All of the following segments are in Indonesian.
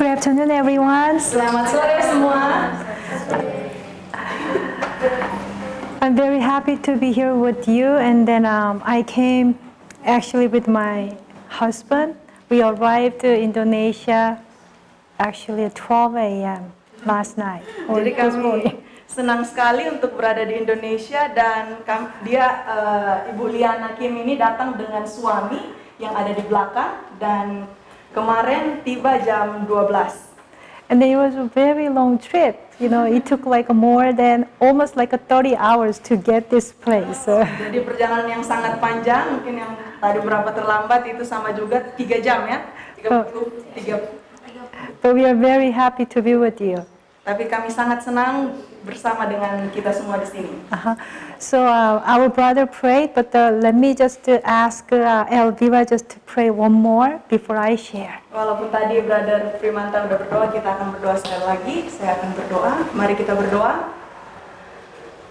Good afternoon, everyone. Selamat sore semua. I'm very happy to be here with you. And then I came actually with my husband. We arrived to Indonesia actually at 12 a.m. last night. Jadi kami senang sekali untuk berada di Indonesia dan Ibu Liana Kim ini datang dengan suami yang ada di belakang dan kemarin tiba jam 12. And then it was a very long trip. You know, it took like more than almost like 30 hours to get this place. Jadi perjalanan yang sangat panjang, mungkin yang tadi berapa terlambat itu sama juga 3 jam ya. 33. But we are very happy to be with you. Tapi kami sangat senang bersama dengan kita semua di sini. So our brother prayed, but let me just ask Elvira just to pray one more before I share. Walaupun tadi Brother Primanta udah berdoa, kita akan berdoa sekali lagi. Saya akan berdoa. Mari kita berdoa.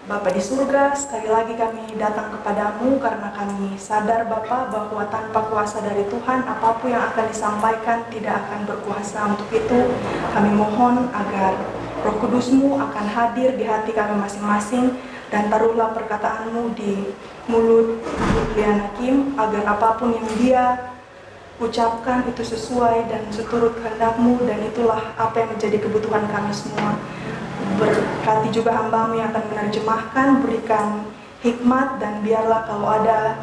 Bapa di surga, sekali lagi kami datang kepadamu karena kami sadar Bapa bahwa tanpa kuasa dari Tuhan, apapun yang akan disampaikan tidak akan berkuasa. Untuk itu kami mohon agar Roh Kudus-Mu akan hadir di hati kami masing-masing dan taruhlah perkataan-Mu di mulut Liana Kim agar apapun yang dia ucapkan itu sesuai dan seturut kehendak-Mu, dan itulah apa yang menjadi kebutuhan kami semua. Berkati juga hamba-Mu yang akan menerjemahkan, berikan hikmat, dan biarlah kalau ada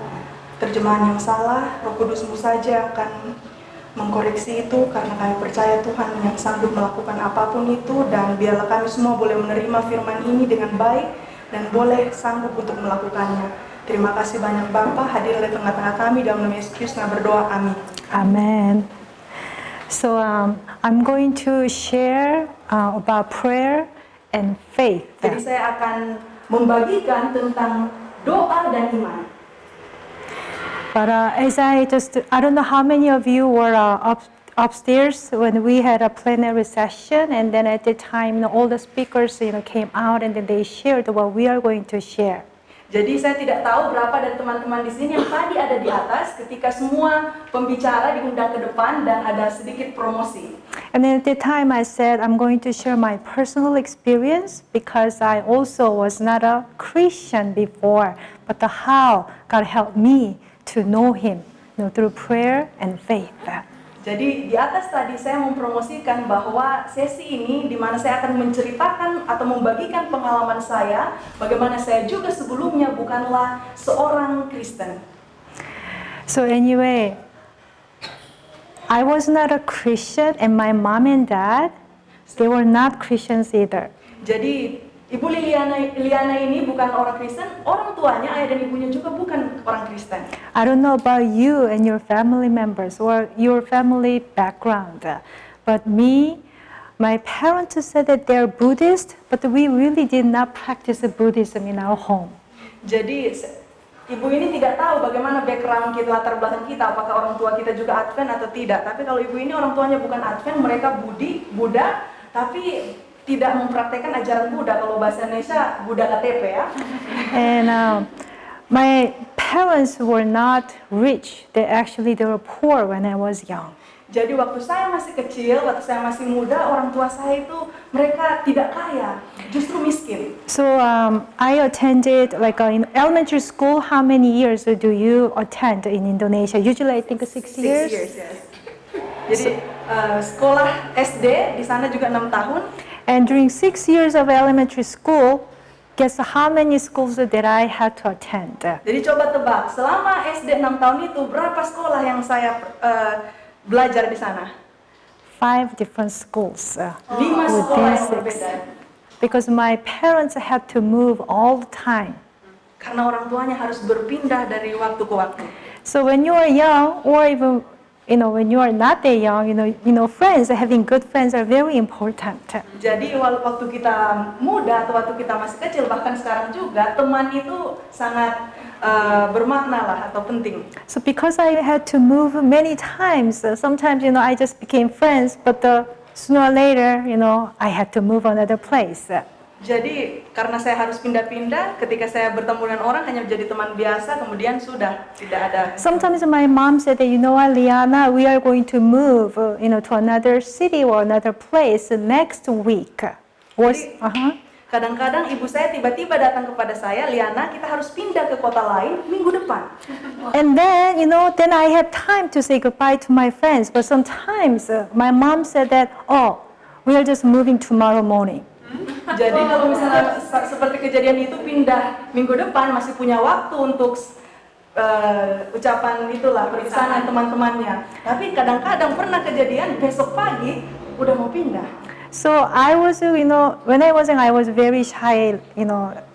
terjemahan yang salah, Roh Kudus-Mu saja akan mengkoreksi itu, karena kami percaya Tuhan yang sanggup melakukan apapun itu, dan biarlah kami semua boleh menerima firman ini dengan baik dan boleh sanggup untuk melakukannya. Terima kasih banyak Bapa, hadir di tengah-tengah kami, dalam nama Yesus Kristus kami berdoa, amin. Amen. So I'm going to share about prayer and faith. Jadi saya akan membagikan tentang doa dan iman. But I don't know how many of you were upstairs when we had a plenary session, and then at the time all the speakers came out and then they shared what we are going to share. Jadi saya tidak tahu berapa dari teman-teman di sini yang tadi ada di atas ketika semua pembicara diundang ke depan dan ada sedikit promosi. And then at the time I said I'm going to share my personal experience because I also was not a Christian before, but how God helped me to know Him, through prayer and faith. Jadi di atas tadi saya mempromosikan bahwa sesi ini di mana saya akan menceritakan atau membagikan pengalaman saya bagaimana saya juga sebelumnya bukanlah seorang Kristen. So anyway, I was not a Christian and my mom and dad, they were not Christians either. Jadi Ibu Liana ini bukan orang Kristen, orang tuanya, ayah dan ibunya juga bukan orang Kristen. I don't know about you and your family members or your family background, but my parents said that they're Buddhist, but we really did not practice Buddhism in our home. Jadi ibu ini tidak tahu bagaimana background kita, latar belakang kita, apakah orang tua kita juga Advent atau tidak. Tapi kalau ibu ini orang tuanya bukan Advent, mereka Buddha, tapi tidak mempraktekkan ajaran Buddha. Kalau bahasa Indonesia Buddha KTP ya. And my parents were not rich. They were poor when I was young. Jadi waktu saya masih kecil, waktu saya masih muda, orang tua saya itu mereka tidak kaya, justru miskin. So I attended in elementary school. How many years do you attend in Indonesia? Usually I think 6 years. 6 years, yes. Jadi sekolah SD di sana juga 6 tahun. And during 6 years of elementary school, guess how many schools that I had to attend? Jadi coba tebak, selama SD 6 tahun itu berapa sekolah yang saya belajar di sana? 5 different schools. 5 sekolah yang berbeda. Because my parents had to move all the time. Karena orang tuanya harus berpindah dari waktu ke waktu. So when you are young, or even when you are not that young, friends, having good friends are very important. Jadi waktu kita muda atau waktu kita masih kecil, bahkan sekarang juga, teman itu sangat bermakna lah atau penting. So because I had to move many times, sometimes I just became friends, but sooner or later, I had to move another place. Jadi karena saya harus pindah-pindah, ketika saya bertemu dengan orang hanya menjadi teman biasa, kemudian sudah tidak ada. Sometimes my mom said that, you know what, Liana, we are going to move, to another city or another place next week. Jadi, kadang-kadang ibu saya tiba-tiba datang kepada saya, Liana, kita harus pindah ke kota lain minggu depan. And then, then I have time to say goodbye to my friends. But sometimes my mom said that, oh, we are just moving tomorrow morning. Jadi kalau misalnya seperti kejadian itu pindah minggu depan, masih punya waktu untuk ucapan itulah perpisahan teman-temannya. Tapi kadang-kadang pernah kejadian besok pagi udah mau pindah. So I was, when I was young, I was very shy,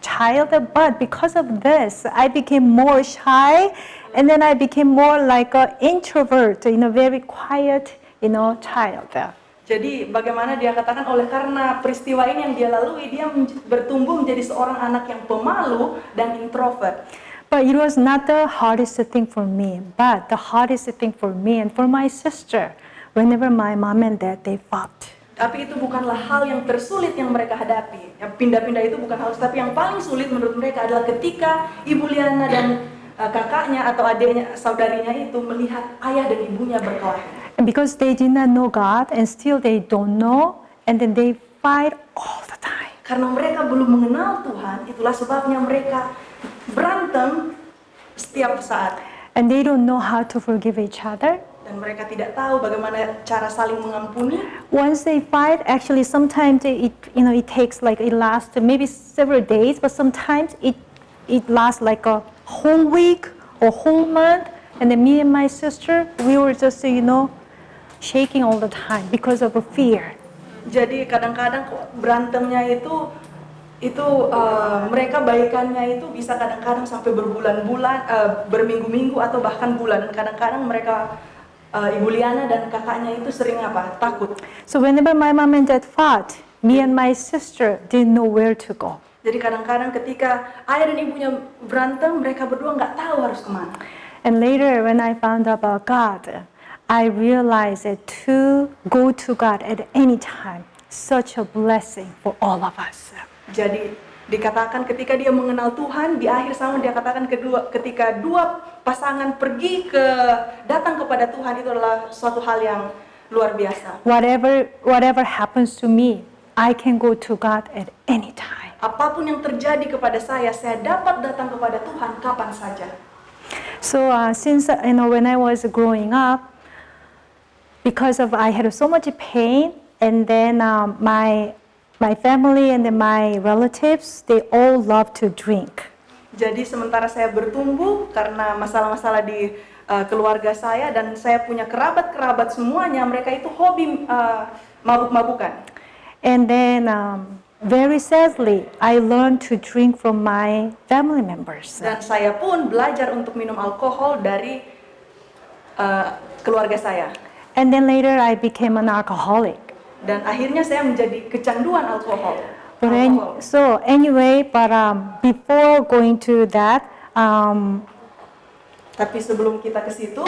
child. But because of this, I became more shy, and then I became more like an introvert, very quiet, child. Jadi bagaimana dia katakan oleh karena peristiwa ini yang dia lalui, dia bertumbuh menjadi seorang anak yang pemalu dan introvert. But it was not the hardest thing for me, but the hardest thing for me and for my sister, whenever my mom and dad, they fought. Tapi itu bukanlah hal yang tersulit yang mereka hadapi. Pindah-pindah itu bukan hal, tapi yang paling sulit menurut mereka adalah ketika Ibu Liana dan kakaknya atau adiknya, saudarinya itu melihat ayah dan ibunya berkelahi. And because they did not know God and still they don't know, and then they fight all the time. Karena mereka belum mengenal Tuhan, itulah sebabnya mereka berantem setiap saat. And they don't know how to forgive each other. Dan mereka tidak tahu bagaimana cara saling mengampuni. Once they fight, actually sometimes it takes like, it lasts maybe several days, but sometimes it lasts like a whole week or whole month. And then me and my sister, we were just, shaking all the time because of a fear. Jadi kadang-kadang berantemnya itu mereka baikannya itu bisa kadang-kadang sampai berbulan-bulan, berminggu-minggu atau bahkan bulan. Kadang-kadang mereka Ibu Liana dan kakaknya itu sering takut. So whenever my mom and dad fought, me and my sister didn't know where to go. Jadi kadang-kadang ketika ayah dan ibunya berantem, mereka berdua nggak tahu harus kemana. And later when I found out about God, I realized that to go to God at any time, such a blessing for all of us. Jadi dikatakan ketika dia mengenal Tuhan, di akhir zaman dia katakan ketika dua pasangan pergi datang kepada Tuhan, itu adalah suatu hal yang luar biasa. Whatever happens to me, I can go to God at any time. Apapun yang terjadi kepada saya dapat datang kepada Tuhan kapan saja. So since when I was growing up, because of I had so much pain, and then my family and then my relatives, they all love to drink. Jadi sementara saya bertumbuh karena masalah-masalah di keluarga saya dan saya punya kerabat-kerabat semuanya, mereka itu hobi mabuk-mabukan. And then very sadly, I learned to drink from my family members. Dan saya pun belajar untuk minum alkohol dari keluarga saya. And then later I became an alcoholic. Dan akhirnya saya menjadi kecanduan alkohol. So anyway, but before going to that, tapi sebelum kita ke situ,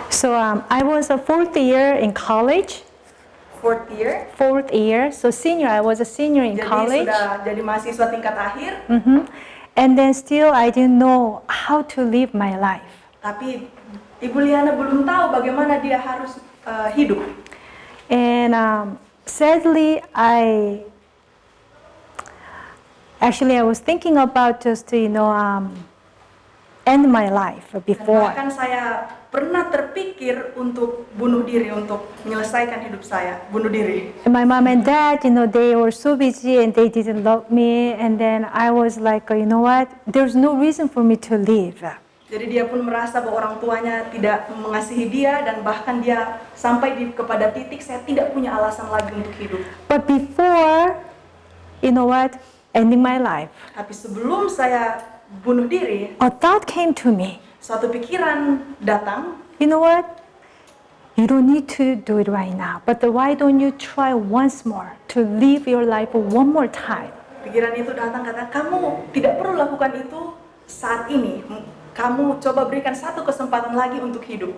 so I was a fourth year in college. Fourth year. So senior, I was a senior in college. Jadi sudah jadi mahasiswa tingkat akhir. And then still I didn't know how to live my life. Tapi Ibu Liana belum tahu bagaimana dia harus hidup. And sadly, I was thinking about just end my life before. Bahkan saya pernah terpikir untuk bunuh diri, untuk menyelesaikan hidup saya, bunuh diri. And my mom and dad, they were so busy and they didn't love me. And then I was like, you know what? There's no reason for me to live. Jadi dia pun merasa bahwa orang tuanya tidak mengasihi dia dan bahkan dia sampai kepada titik saya tidak punya alasan lagi untuk hidup. But before, ending my life. Tapi sebelum saya bunuh diri, a thought came to me. Suatu pikiran datang. You know what? You don't need to do it right now, but why don't you try once more to live your life one more time? Pikiran itu datang, kata kamu tidak perlu lakukan itu saat ini. Kamu coba berikan satu kesempatan lagi untuk hidup.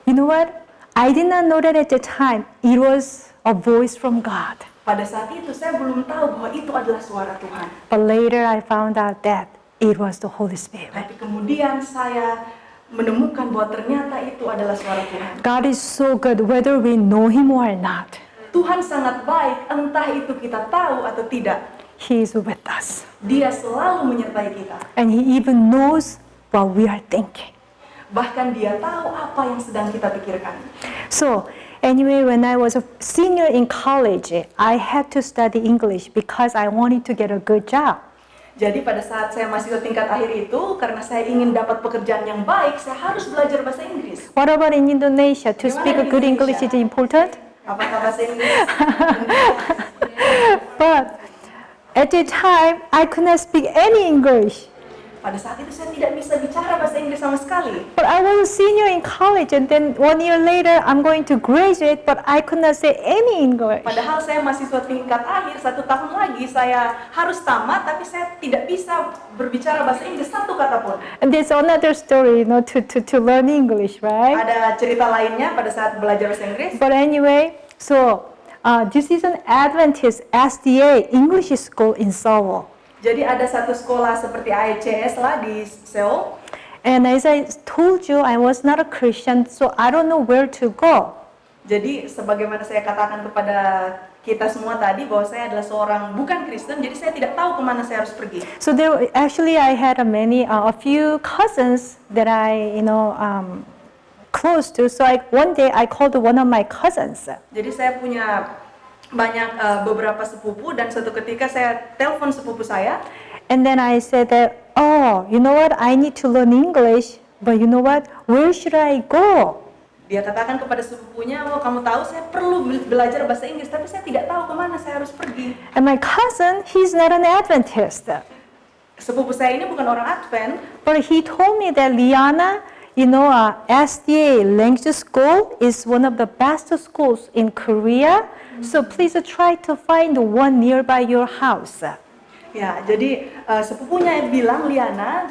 You know what? I did not know that at the time it was a voice from God. Pada saat itu saya belum tahu bahwa itu adalah suara Tuhan. But later I found out that it was the Holy Spirit. Tapi kemudian saya menemukan bahwa ternyata itu adalah suara Tuhan. God is so good whether we know Him or not. Tuhan sangat baik, entah itu kita tahu atau tidak. He is with us. Dia selalu menyertai kita. And He even knows what we are thinking. Bahkan dia tahu apa yang sedang kita pikirkan. So, anyway, when I was a senior in college, I had to study English because I wanted to get a good job. Jadi pada saat saya masih tingkat akhir itu, karena saya ingin dapat pekerjaan yang baik, saya harus belajar bahasa Inggris. What about in Indonesia? To Gimana speak a di good Indonesia? English is important? Apakah bahasa Inggris? But at the time, I could not speak any English. Pada saat itu saya tidak bisa bicara bahasa Inggris sama sekali. But I was a senior in college, and then 1 year later, I'm going to graduate, but I could not say any English. Padahal saya mahasiswa tingkat akhir, 1 tahun lagi saya harus tamat, tapi saya tidak bisa berbicara bahasa Inggris satu kata pun. And there's another story, to learn English, right? Ada cerita lainnya pada saat belajar bahasa Inggris. But anyway, so this is an Adventist SDA English school in Seoul. Jadi ada satu sekolah seperti AECS lah di Seoul. And as I told you, I was not a Christian, so I don't know where to go. Jadi sebagaimana saya katakan kepada kita semua tadi bahwa saya adalah seorang bukan Kristen, jadi saya tidak tahu kemana saya harus pergi. So there, actually, I had a few cousins that I, close to. So one day I called one of my cousins. Jadi saya punya banyak beberapa sepupu dan suatu ketika saya telepon sepupu saya. And then I said that, oh, you know what? I need to learn English, but you know what? Where should I go? Dia katakan kepada sepupunya, oh kamu tahu saya perlu belajar bahasa Inggris, tapi saya tidak tahu kemana saya harus pergi. And my cousin, he's not an Adventist. Sepupu saya ini bukan orang Advent, But he told me that Liana, SDA language school is one of the best schools in Korea. So please try to find one nearby your house. ya jadi sepupunya bilang, Liana,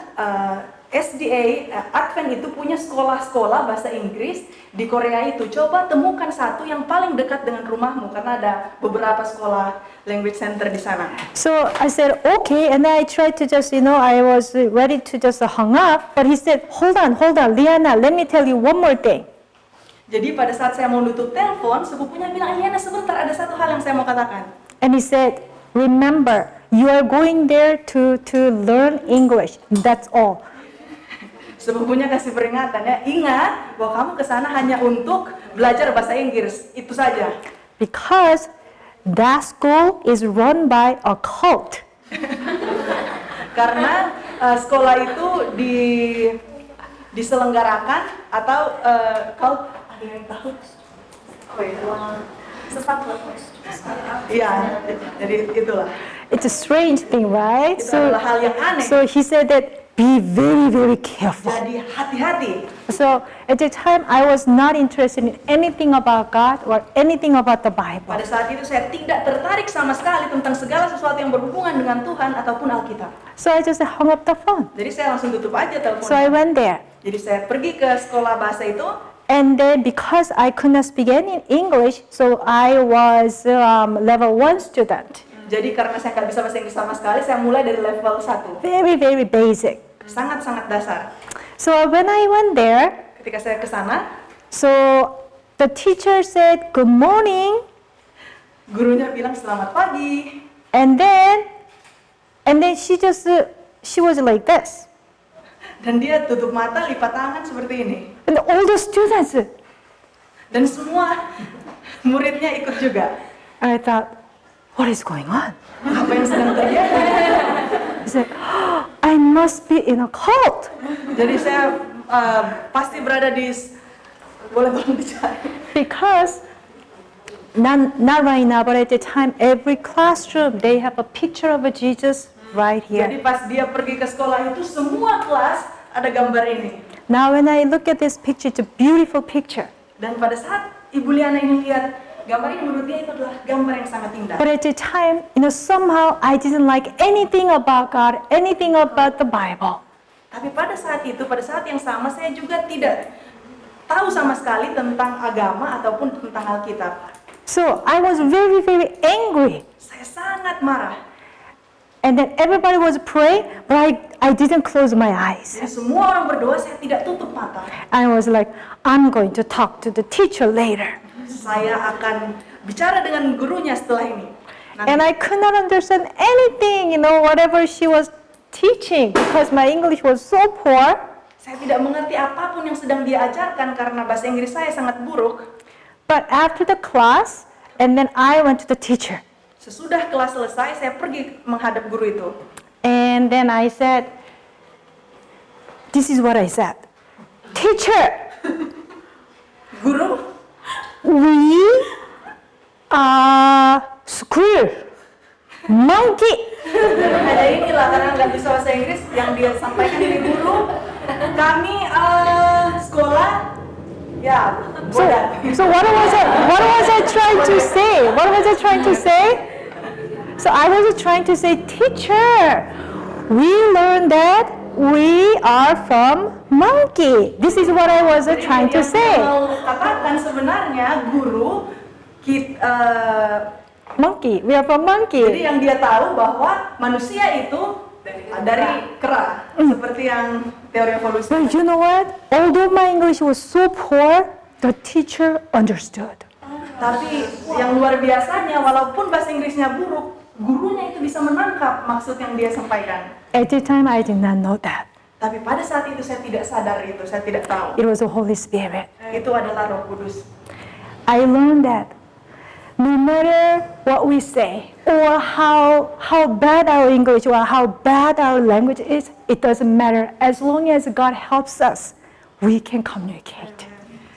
SDA Advent itu punya sekolah-sekolah bahasa Inggris di Korea itu. Coba temukan satu yang paling dekat dengan rumahmu karena ada beberapa sekolah language center di sana. So I said, okay, and I tried to just, I was ready to just hang up, but he said, hold on, Liana, let me tell you one more thing. Jadi pada saat saya mau tutup telepon, sepupunya bilang, Liana sebentar, ada satu hal yang saya mau katakan. And he said, remember, you are going there to learn English, that's all. Sepupunya kasih peringatan ya, ingat bahwa kamu ke sana hanya untuk belajar bahasa Inggris, itu saja. Because that school is run by a cult. Karena sekolah itu diselenggarakan atau cult, ada yang tahu? Oh ya, sesat. Iya, jadi itulah. It's a strange thing, right? Itu adalah hal yang aneh. So he said that be very, very careful. Jadi hati-hati. So at the time, I was not interested in anything about God or anything about the Bible. Pada saat itu saya tidak tertarik sama sekali tentang segala sesuatu yang berhubungan dengan Tuhan ataupun Alkitab. So I just hung up the phone. Jadi saya langsung tutup aja teleponnya. So I went there. Jadi saya pergi ke sekolah bahasa itu. And then because I could not speak any English, so I was level 1 student. Jadi karena saya nggak bisa bahasa Inggris sama sekali, saya mulai dari level 1. Very, very basic. Sangat-sangat dasar. So when I went there, Ketika saya ke sana, so the teacher said, good morning. gurunya bilang selamat pagi. And then she was like this. Dan dia tutup mata, lipat tangan seperti ini. And all the students, Dan semua muridnya ikut juga. I thought, what is going on? Apa yang sedang terjadi? I said, oh, I must be in a cult. Jadi saya pasti berada di, boleh tolong dicari. Because, not right now, but at the time, every classroom, they have a picture of a Jesus right Jadi here. pas dia pergi ke sekolah itu, semua kelas ada gambar ini. Now when I look at this picture, it's a beautiful picture. Dan pada saat Ibu Liana ini lihat gambar ini, menurut dia itu adalah gambar yang sangat indah. But at the time, somehow I didn't like anything about God, anything about the Bible. Tapi pada saat itu, pada saat yang sama, saya juga tidak tahu sama sekali tentang agama ataupun tentang Alkitab. So I was very, very angry. Saya sangat marah. And then everybody was praying, but I didn't close my eyes. Jadi semua orang berdoa, saya tidak tutup mata. I was like, I'm going to talk to the teacher later. Saya akan bicara dengan gurunya setelah ini. And I could not understand anything, whatever she was teaching, because my English was so poor. Saya tidak mengerti apapun yang sedang dia ajarkan karena bahasa Inggris saya sangat buruk. But after the class, and then I went to the teacher. Sesudah kelas selesai, saya pergi menghadap guru itu. And then I said, this is what I said. Teacher, Guru, we are school monkey. ada inilah karena nggak bisa bahasa Inggris yang dia sampaikan ini guru. Kami sekolah, ya, bodoh. So what was I trying to say? What was I trying to say? So I was trying to say, teacher, we learned that we are from monkey. This is what I was trying to Yang say. saya mau katakan sebenarnya guru kita, Monkey, we are from jadi monkey. yang dia tahu bahwa manusia itu dari kera, seperti yang teori evolusi. But you know what? Although my English was so poor, the teacher understood. Tapi yang luar biasanya, walaupun bahasa Inggrisnya buruk, gurunya itu bisa menangkap maksud yang dia sampaikan. At the time, I did not know that. Tapi pada saat itu saya tidak sadar itu, saya tidak tahu. It was the Holy Spirit. Itu adalah Roh Kudus. I learned that no matter what we say or how bad our English or how bad our language is, it doesn't matter. As long as God helps us, we can communicate.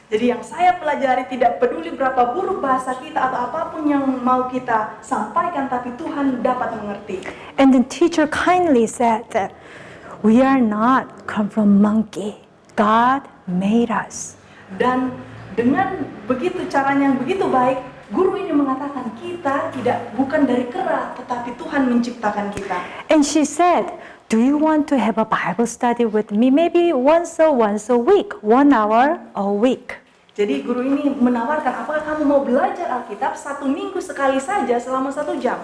Jadi yang saya pelajari tidak peduli berapa buruk bahasa kita atau apapun yang mau kita sampaikan, tapi Tuhan dapat mengerti. And the teacher kindly said that we are not come from monkey. God made us. Dan dengan begitu caranya yang begitu baik, guru ini mengatakan kita bukan dari kera, tetapi Tuhan menciptakan kita. And she said, do you want to have a Bible study with me? Maybe once a week, 1 hour a week. Jadi guru ini menawarkan, apakah kamu mau belajar Alkitab 1 minggu sekali saja selama 1 jam?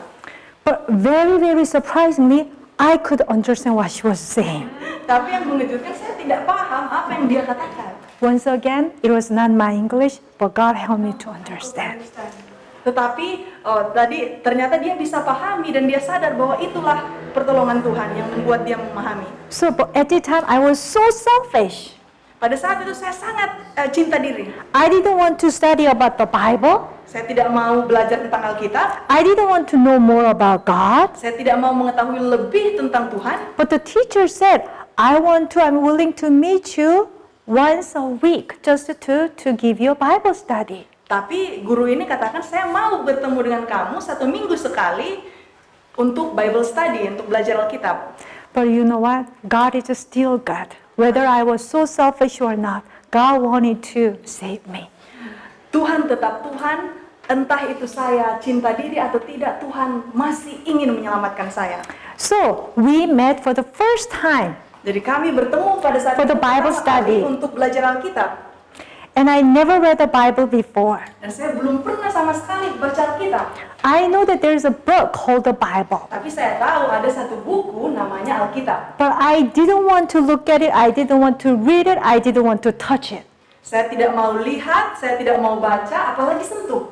But very, very surprisingly, I could understand what she was saying. Tapi yang mengejutkan, saya tidak paham apa yang dia katakan. Once again, it was not my English, but God helped me to understand. Tetapi tadi ternyata dia bisa pahami dan dia sadar bahwa itulah pertolongan Tuhan yang membuat dia memahami. So, but at the time, I was so selfish. Pada saat itu saya sangat cinta diri. I didn't want to study about the Bible. Saya tidak mau belajar tentang Alkitab. I didn't want to know more about God. Saya tidak mau mengetahui lebih tentang Tuhan. But the teacher said, I'm willing to meet you once a week just to give you a Bible study. Tapi guru ini katakan, saya mau bertemu dengan kamu 1 minggu sekali untuk Bible study, untuk belajar Alkitab. But you know what? God is still God. Whether I was so selfish or not, God wanted to save me. Tuhan tetap Tuhan, entah itu saya cinta diri atau tidak, Tuhan masih ingin menyelamatkan saya. So, we met for the first time. Jadi kami bertemu pada saat For the itu Bible pertama kali study. untuk belajar Alkitab. And I never read the Bible before. Dan saya belum pernah sama sekali baca Alkitab. I know that there's a book called the Bible. Tapi saya tahu ada satu buku namanya Alkitab. But I didn't want to look at it, I didn't want to read it, I didn't want to touch it. Saya tidak mau lihat, saya tidak mau baca, apalagi sentuh.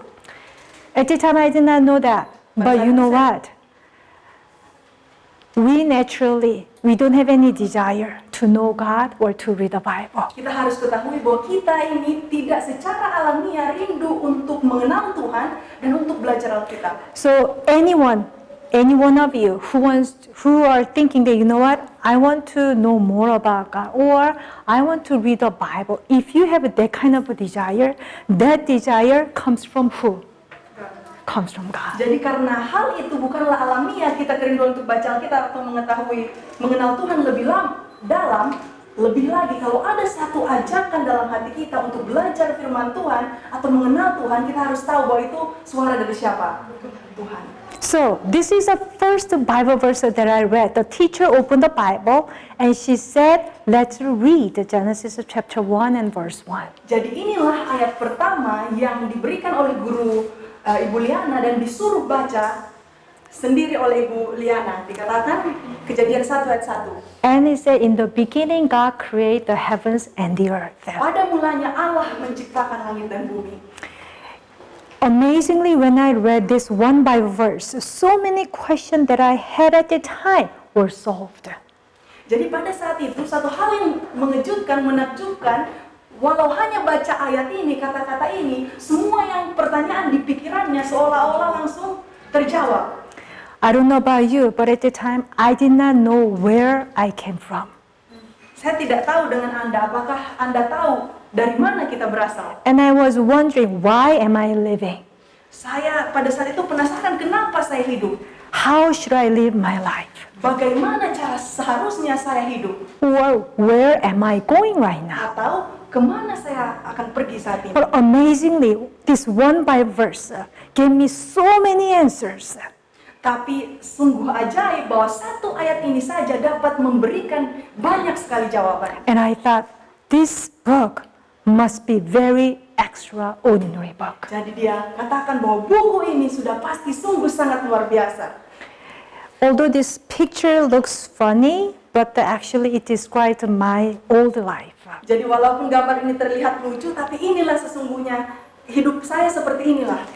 At the time I did not know that. But you know what? We don't have any desire to know God or to read the Bible. Kita harus ketahui bahwa kita ini tidak secara alamiah rindu untuk mengenal Tuhan dan untuk belajar Alkitab. So any one of you who are thinking that, you know what, I want to know more about God or I want to read the Bible, if you have that kind of a desire, that desire comes from who? Comes from God. Jadi karena hal itu bukanlah alamiah, kita kerinduan untuk baca Alkitab atau mengenal Tuhan lebih dalam, lebih lagi kalau ada satu ajakan dalam hati kita untuk belajar firman Tuhan atau mengenal Tuhan, kita harus tahu bahwa itu suara dari siapa? Tuhan. So this is the first Bible verse that I read. The teacher opened the Bible and she said, let's read Genesis chapter 1 and verse 1. Jadi inilah ayat pertama yang diberikan oleh guru Ibu Liana dan disuruh baca sendiri oleh Ibu Liana. Dikatakan Kejadian 1 ayat 1. And it said, in the beginning God created the heavens and the earth. Pada mulanya Allah menciptakan langit dan bumi. Amazingly, when I read this one Bible verse, so many questions that I had at the time were solved. Jadi pada saat itu satu hal yang mengejutkan, menakjubkan, walau hanya baca ayat ini, kata-kata ini, semua yang pertanyaan di pikirannya seolah-olah langsung terjawab. I don't know about you, but at the time I did not know where I came from. Saya tidak tahu dengan Anda, apakah Anda tahu dari mana kita berasal? And I was wondering, why am I living? Saya pada saat itu penasaran kenapa saya hidup. How should I live my life? Bagaimana cara seharusnya saya hidup? Or where am I going right now? Atau kemana saya akan pergi saat ini? But amazingly, this one Bible verse gave me so many answers. Tapi sungguh ajaib bahwa satu ayat ini saja dapat memberikan banyak sekali jawaban. And I thought, this book must be very extraordinary book. Jadi dia katakan bahwa buku ini sudah pasti sungguh sangat luar biasa. Although this picture looks funny, but actually it describes my old life. Jadi walaupun gambar ini terlihat lucu, tapi inilah sesungguhnya hidup saya seperti inilah.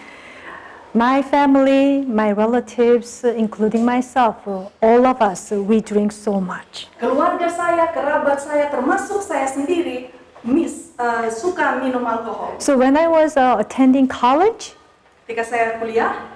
My family, my relatives, including myself, all of us, we drink so much. Keluarga saya, kerabat saya, termasuk saya sendiri, suka minum alkohol. So when I was attending college, Ketika saya kuliah,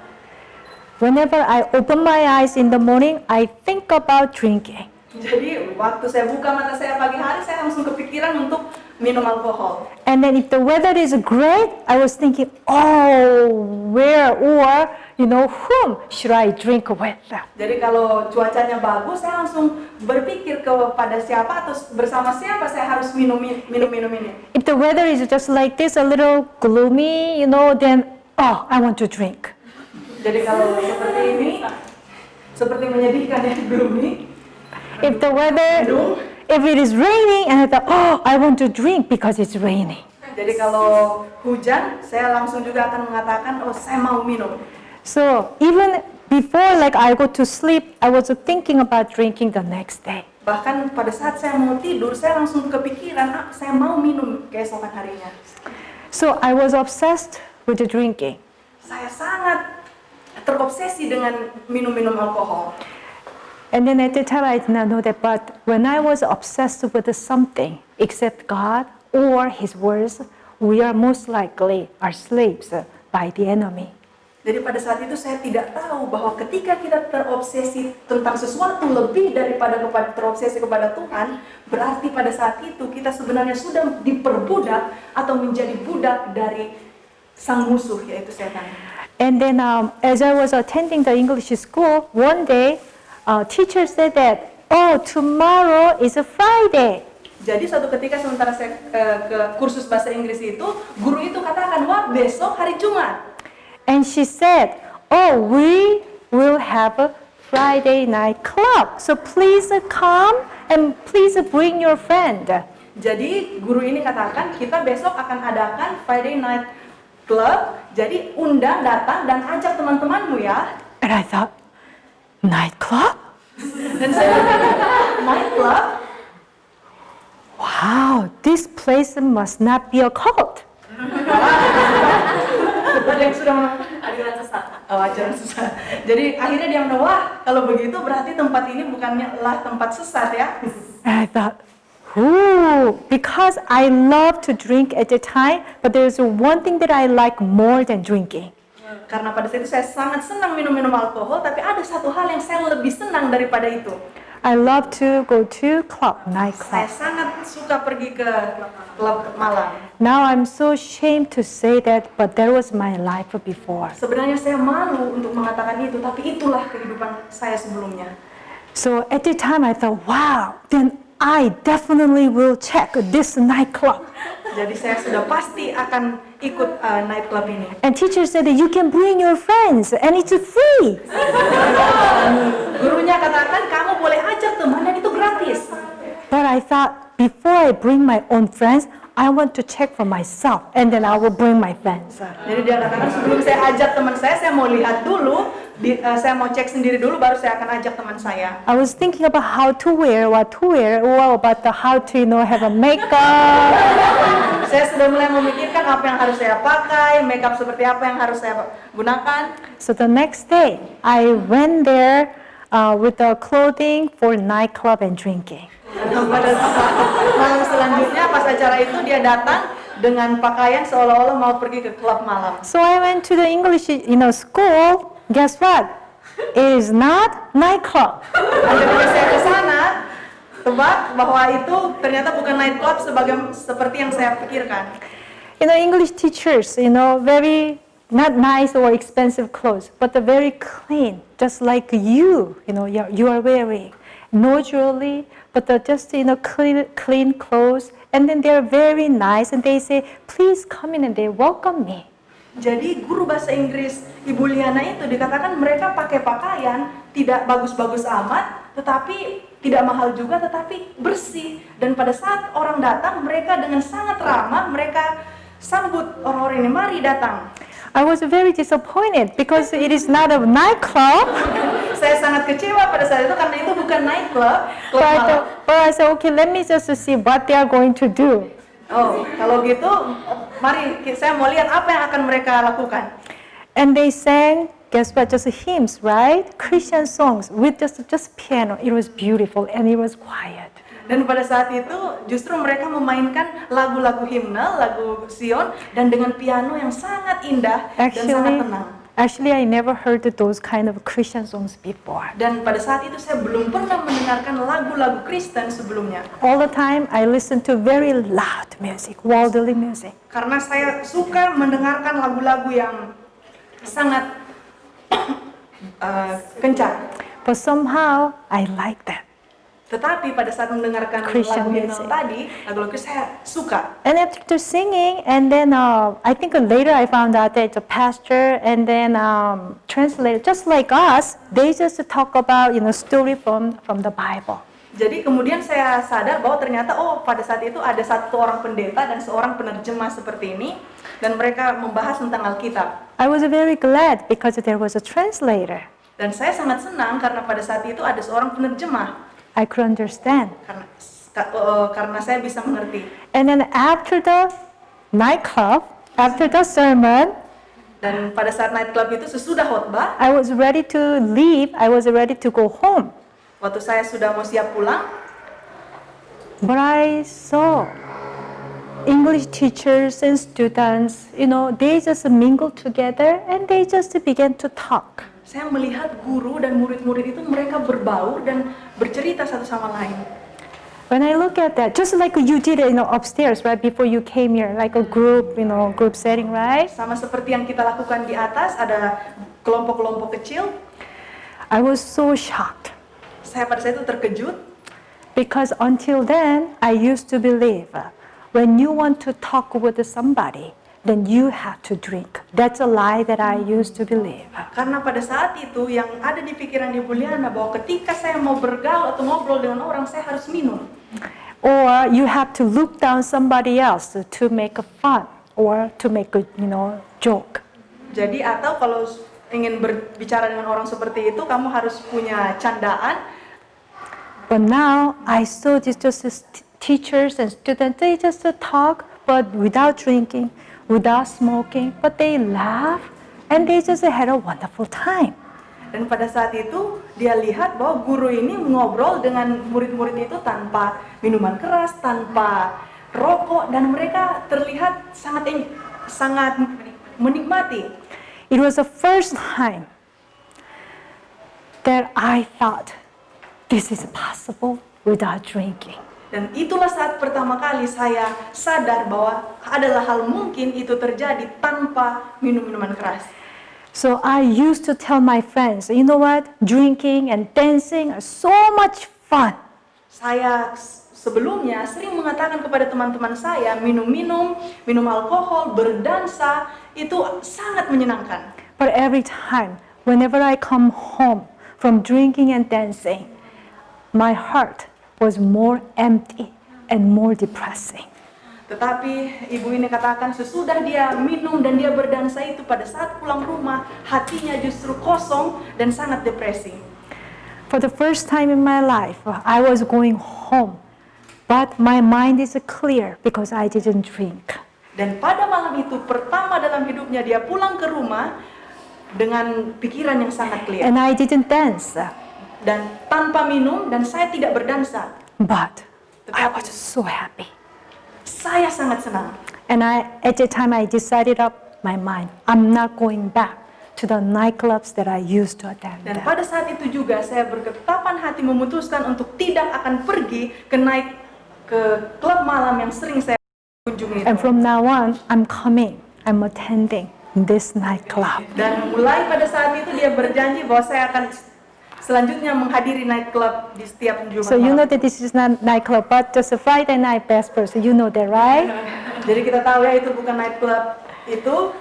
whenever I open my eyes in the morning, I think about drinking. jadi waktu saya buka mata saya pagi hari, saya langsung kepikiran untuk minum alkohol. And then if the weather is great, I was thinking, oh, where or, whom should I drink with? Jadi kalau cuacanya bagus, saya langsung berpikir kepada siapa atau bersama siapa saya harus minum ini. If the weather is just like this, a little gloomy, then, oh, I want to drink. Jadi kalau seperti ini, seperti menyedihkan ya, gloomy. If the weather, if it is raining, and I thought, oh, I want to drink because it's raining. Jadi kalau hujan, saya langsung juga akan mengatakan, oh saya mau minum. So even before I go to sleep, I was thinking about drinking the next day. Bahkan pada saat saya mau tidur, saya langsung kepikiran, saya mau minum keesokan harinya. So I was obsessed with the drinking. Saya sangat terobsesi dengan minum-minum alkohol. And then at the time I did not know that, but when I was obsessed with something except God or His words, we are most likely our slaves by the enemy. Jadi pada saat itu saya tidak tahu bahwa ketika kita terobsesi tentang sesuatu lebih daripada terobsesi kepada Tuhan, berarti pada saat itu kita sebenarnya sudah diperbudak atau menjadi budak dari sang musuh, yaitu setan. And then as I was attending the English school, one day teacher said that, oh, tomorrow is a Friday. Jadi suatu ketika sementara saya ke kursus bahasa Inggris itu, guru itu katakan, wah besok hari Jumat. And she said, oh, we will have a Friday night club. So please come and please bring your friend. Jadi guru ini katakan, kita besok akan adakan Friday night club. Jadi undang, datang dan ajak teman-temanmu ya. And I thought, night club? Dan saya night club? Wow, this place must not be a cult. Ada yang sudah ajaran sesat. Oh, ajaran sesat. Jadi akhirnya dia bilang, wah kalau begitu berarti tempat ini bukannya lah tempat sesat ya. And I thought, ooh, because I love to drink at the time, but there's one thing that I like more than drinking. Karena pada saat itu saya sangat senang minum-minum alkohol, tapi ada satu hal yang saya lebih senang daripada itu. I love to go to night Saya club. sangat suka pergi ke klub malam. Now I'm so ashamed to say that, but that was my life before. Sebenarnya saya malu untuk mengatakan itu, tapi itulah kehidupan saya sebelumnya. So at the time I thought, wow, then I definitely will check this nightclub. Jadi saya sudah pasti akan ikut nightclub ini. And teacher said that you can bring your friends and it's free. Gurunya katakan kamu boleh ajak teman dan itu gratis. But I thought before I bring my own friends, I want to check for myself and then I will bring my friends. Jadi dia katakan sebelum saya ajak teman saya mau lihat dulu, saya mau cek sendiri dulu baru saya akan ajak teman saya. I was thinking about how to wear, what to wear, or about how to, have a makeup. Saya sudah mulai memikirkan apa yang harus saya pakai, makeup seperti apa yang harus saya gunakan. So the next day, I went there with the clothing for nightclub and drinking. Pada malam selanjutnya pas acara itu dia datang dengan pakaian seolah-olah mau pergi ke klub malam. So I went to the English, school. Guess what? It is not nightclub. Dan ketika saya ke sana, tebak bahwa itu ternyata bukan nightclub seperti yang saya pikirkan. English teachers, very not nice or expensive clothes, but they're very clean, just like you are wearing. No jewelry, but they're just, clean clothes. And then they're very nice and they say, please come in and they welcome me. Jadi guru bahasa Inggris Ibu Liana itu dikatakan mereka pakai pakaian tidak bagus-bagus amat, tetapi tidak mahal juga, tetapi bersih. Dan pada saat orang datang, mereka dengan sangat ramah, mereka sambut orang-orang ini, mari datang. I was very disappointed because it is not a nightclub. Saya sangat kecewa pada saat itu karena itu bukan nightclub, klub malam. But I said, okay, let me just see what they are going to do. Oh, kalau gitu, mari saya mau lihat apa yang akan mereka lakukan. And they sang, guess what, just hymns, right? Christian songs with just piano. It was beautiful and it was quiet. Dan pada saat itu justru mereka memainkan lagu-lagu himne, lagu Sion, dan dengan piano yang sangat indah dan sangat tenang. Actually, I never heard those kind of Christian songs before. Dan pada saat itu saya belum pernah mendengarkan lagu-lagu Kristen sebelumnya. All the time I listen to very loud music, worldly music. Karena saya suka mendengarkan lagu-lagu yang sangat kencang. But somehow I like that. Tetapi pada saat mendengarkan Christian lagu himne music. tadi, lagu-lagu saya suka. And after singing, and then I think later I found out that the pastor and then translator, just like us, they just talk about story from the Bible. Jadi kemudian saya sadar bahwa ternyata pada saat itu ada satu orang pendeta dan seorang penerjemah seperti ini, dan mereka membahas tentang Alkitab. I was very glad because there was a translator. Dan saya sangat senang karena pada saat itu ada seorang penerjemah. I could understand. Karena saya bisa mengerti. And then after the nightclub, after the sermon, dan pada saat nightclub itu sesudah khotbah, I was ready to leave. I was ready to go home. Waktu saya sudah mau siap pulang, but I saw English teachers and students, they just mingle together and they just began to talk. Saya melihat guru dan murid-murid itu mereka berbaur dan bercerita satu sama lain. When I look at that, just like you did, upstairs, right before you came here, like a group, group setting, right? Sama seperti yang kita lakukan di atas, ada kelompok-kelompok kecil. I was so shocked. Saya pada saat itu terkejut. Because until then, I used to believe when you want to talk with somebody, then you have to drink. That's a lie that I used to believe. Karena pada saat itu yang ada di pikiran Ibu Liana bahwa ketika saya mau bergaul atau ngobrol dengan orang, saya harus minum. Or you have to look down somebody else to make a fun or to make a joke. Jadi atau kalau ingin berbicara dengan orang seperti itu, kamu harus punya candaan. But now I saw this just teachers and students, they just talk but without drinking, without smoking, but they laugh and they just had a wonderful time. Dan pada saat itu dia lihat bahwa guru ini ngobrol dengan murid-murid itu tanpa minuman keras, tanpa rokok, dan mereka terlihat sangat menikmati. It was the first time that I thought this is possible without drinking. Dan itulah saat pertama kali saya sadar bahwa adalah hal mungkin itu terjadi tanpa minum minuman keras. So I used to tell my friends, you know what, drinking and dancing are so much fun. Saya sebelumnya sering mengatakan kepada teman-teman saya, minum alkohol, berdansa, itu sangat menyenangkan. But every time, whenever I come home from drinking and dancing, my heart was more empty and more depressing. Tetapi ibu ini katakan sesudah dia minum dan dia berdansa itu, pada saat pulang rumah hatinya justru kosong dan sangat depresi. For the first time in my life, I was going home, but my mind is clear because I didn't drink. Dan pada malam itu pertama dalam hidupnya dia pulang ke rumah dengan pikiran yang sangat clear. And I didn't dance, Dan tanpa minum, dan saya tidak berdansa. but I was so happy. Saya sangat senang. And at the time I decided up my mind, I'm not going back to the nightclubs that I used to attend. Dan pada saat itu juga saya berketapan hati memutuskan untuk tidak akan pergi ke klub malam yang sering saya kunjungi itu. And from now on, I'm attending this nightclub. Dan mulai pada saat itu dia berjanji bahwa saya akan selanjutnya menghadiri nightclub di setiap Jumat So you malam. know that this is not nightclub, but just a Friday night Vespers. So you know that, right? Jadi kita tahu ya itu bukan nightclub itu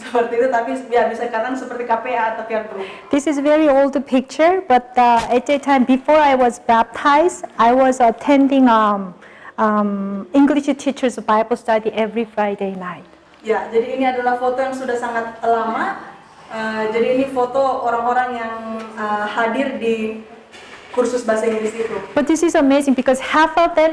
seperti itu, tapi ya bisa dikatakan seperti KPA atau pian group. This is very old picture, but at that time, before I was baptized, I was attending English teachers Bible study every Friday night. Ya, jadi ini adalah foto yang sudah sangat lama. Jadi ini foto orang-orang yang hadir di kursus bahasa Inggris itu. But this is amazing because half of them,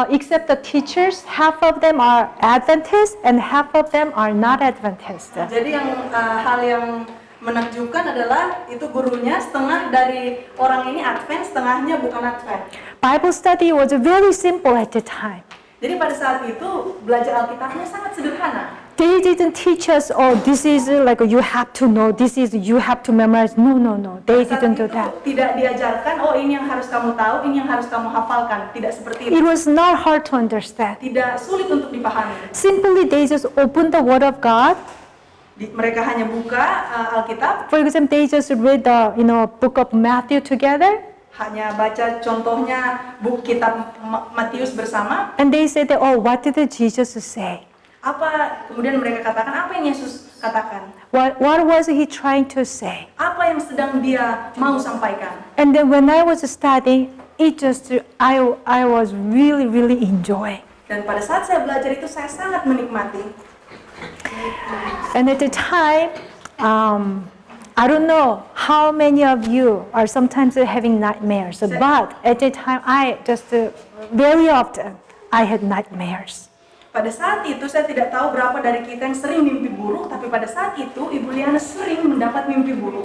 except the teachers, half of them are Adventists and half of them are not Adventists. Jadi hal yang menakjubkan adalah itu gurunya setengah dari orang ini Advent, setengahnya bukan Advent. Bible study was very simple at the time. Jadi pada saat itu belajar Alkitabnya sangat sederhana. They didn't teach us, oh, this is like you have to know, this is you have to memorize. No. They Saat didn't do itu that. tidak diajarkan, oh ini yang harus kamu tahu, ini yang harus kamu hafalkan. Tidak seperti It itu. was not hard to understand. Tidak sulit untuk dipahami. Simply, they just opened the Word of God. Mereka hanya buka Alkitab, For example, they just read the book of Matthew together, hanya baca contohnya buku kitab Matius bersama. and they said that, oh, what did Jesus say? Kemudian mereka katakan, apa yang Yesus katakan? What was he trying to say? Apa yang sedang dia mau sampaikan? And then when I was studying, I was really enjoying. Dan pada saat saya belajar itu saya sangat menikmati. And at the time, I don't know how many of you are sometimes having nightmares, but at the time, very often, I had nightmares. Pada saat itu saya tidak tahu berapa dari kita yang sering mimpi buruk, tapi pada saat itu Ibu Liana sering mendapat mimpi buruk.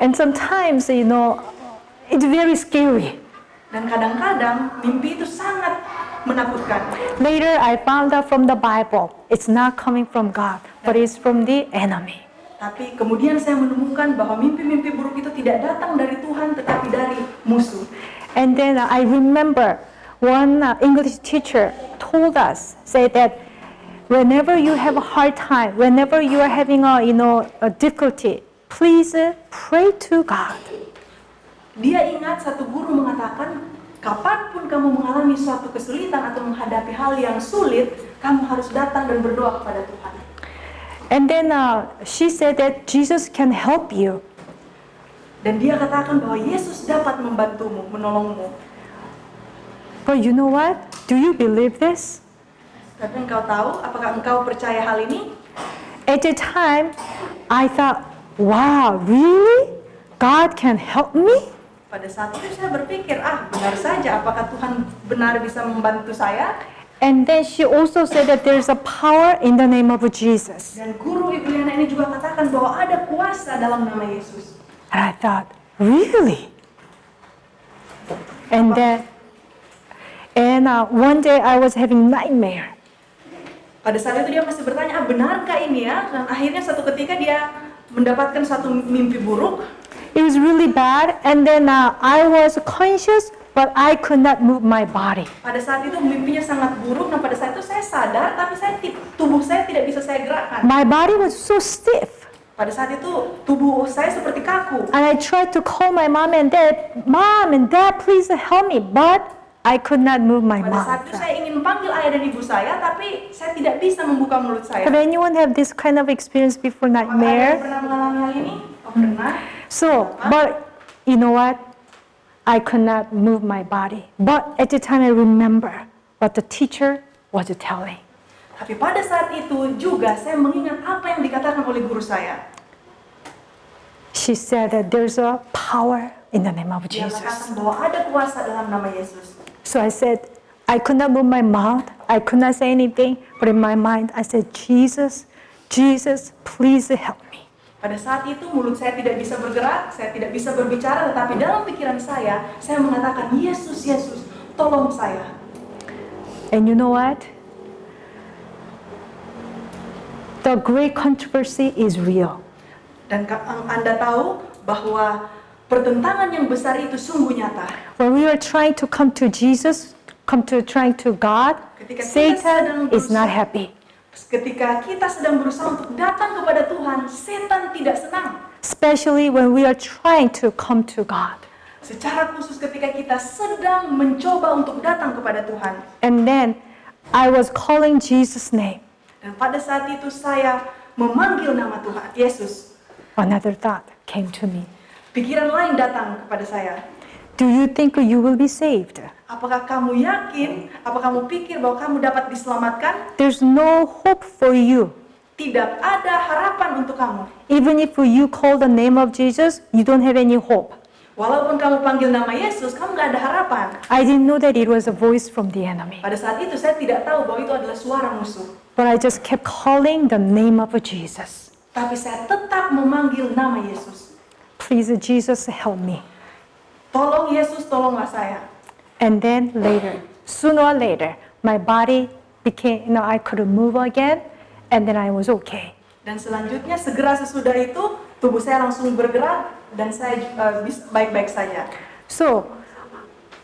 And sometimes, it's very scary. Dan kadang-kadang mimpi itu sangat menakutkan. Later, I found out from the Bible, it's not coming from God, but it's from the enemy. Tapi kemudian saya menemukan bahwa mimpi-mimpi buruk itu tidak datang dari Tuhan, tetapi dari musuh. And then I remember one English teacher told us, say that whenever you have a hard time, whenever you are having a difficulty, please pray to God. Dia ingat satu guru mengatakan, kapanpun kamu mengalami suatu kesulitan atau menghadapi hal yang sulit, kamu harus datang dan berdoa kepada Tuhan. And then she said that Jesus can help you. Dan dia katakan bahwa Yesus dapat membantumu, menolongmu. But you know what? Do you believe this? Tapi engkau tahu, apakah engkau percaya hal ini? At the time, I thought, wow, really? God can help me? Pada saat itu saya berpikir, benar saja, apakah Tuhan benar bisa membantu saya? And then she also said that there's a power in the name of Jesus. Dan guru Ibu Liana ini juga katakan bahwa ada kuasa dalam nama Yesus. And I thought, really? And one day I was having nightmare. Pada saat itu dia masih bertanya, benarkah ini ya? Dan akhirnya satu ketika dia mendapatkan satu mimpi buruk. It was really bad, and then I was conscious, but I could not move my body. Pada saat itu mimpinya sangat buruk, dan pada saat itu saya sadar, tapi tubuh saya tidak bisa saya gerakkan. My body was so stiff. Pada saat itu tubuh saya seperti kaku. And I tried to call my mom and dad, Mom and Dad, please help me, but I could not move my Pada saat mouth. itu saya ingin panggil ayah dan ibu saya, tapi saya tidak bisa membuka mulut saya. Have anyone have this kind of experience before Apakah ada yang nightmare? pernah mengalami hal ini? Oh, pernah. So, but you know what? I could not move my body. But at the time I remember what the teacher was telling. Tapi pada saat itu juga saya mengingat apa yang dikatakan oleh guru saya. She said that there's a power in the name of Dia Jesus. mengatakan bahwa ada kuasa dalam nama Yesus. So I said, I could not move my mouth. I could not say anything. But in my mind, I said, Jesus, Jesus, please help me. Pada saat itu mulut saya tidak bisa bergerak, saya tidak bisa berbicara, tetapi dalam pikiran saya mengatakan, Yesus, Yesus, tolong saya. And you know what? The great controversy is real. Dan Anda tahu bahwa pertentangan yang besar itu sungguh nyata. When we are trying to come to Jesus, trying to God, Ketika kita Satan sedang is not berusaha- happy. Ketika kita sedang berusaha untuk datang kepada Tuhan, setan tidak senang. Especially when we are trying to come to God. Secara khusus ketika kita sedang mencoba untuk datang kepada Tuhan. And then I was calling Jesus' name. Dan pada saat itu saya memanggil nama Tuhan, Yesus. Another thought came to me. Pikiran lain datang kepada saya. Do you think you will be saved? Apakah kamu yakin? Apa kamu pikir bahwa kamu dapat diselamatkan? There's no hope for you. Tidak ada harapan untuk kamu. Even if you call the name of Jesus, you don't have any hope. Walaupun kamu panggil nama Yesus, kamu gak ada harapan. I didn't know that it was a voice from the enemy. Pada saat itu saya tidak tahu bahwa itu adalah suara musuh. But I just kept calling the name of Jesus. Tapi saya tetap memanggil nama Yesus. Please, Jesus, help me. Tolong Yesus, tolonglah saya. And then later, sooner or later, my body became, I could move again, and then I was okay. Dan selanjutnya segera sesudah itu tubuh saya langsung bergerak dan saya baik-baik saja. So,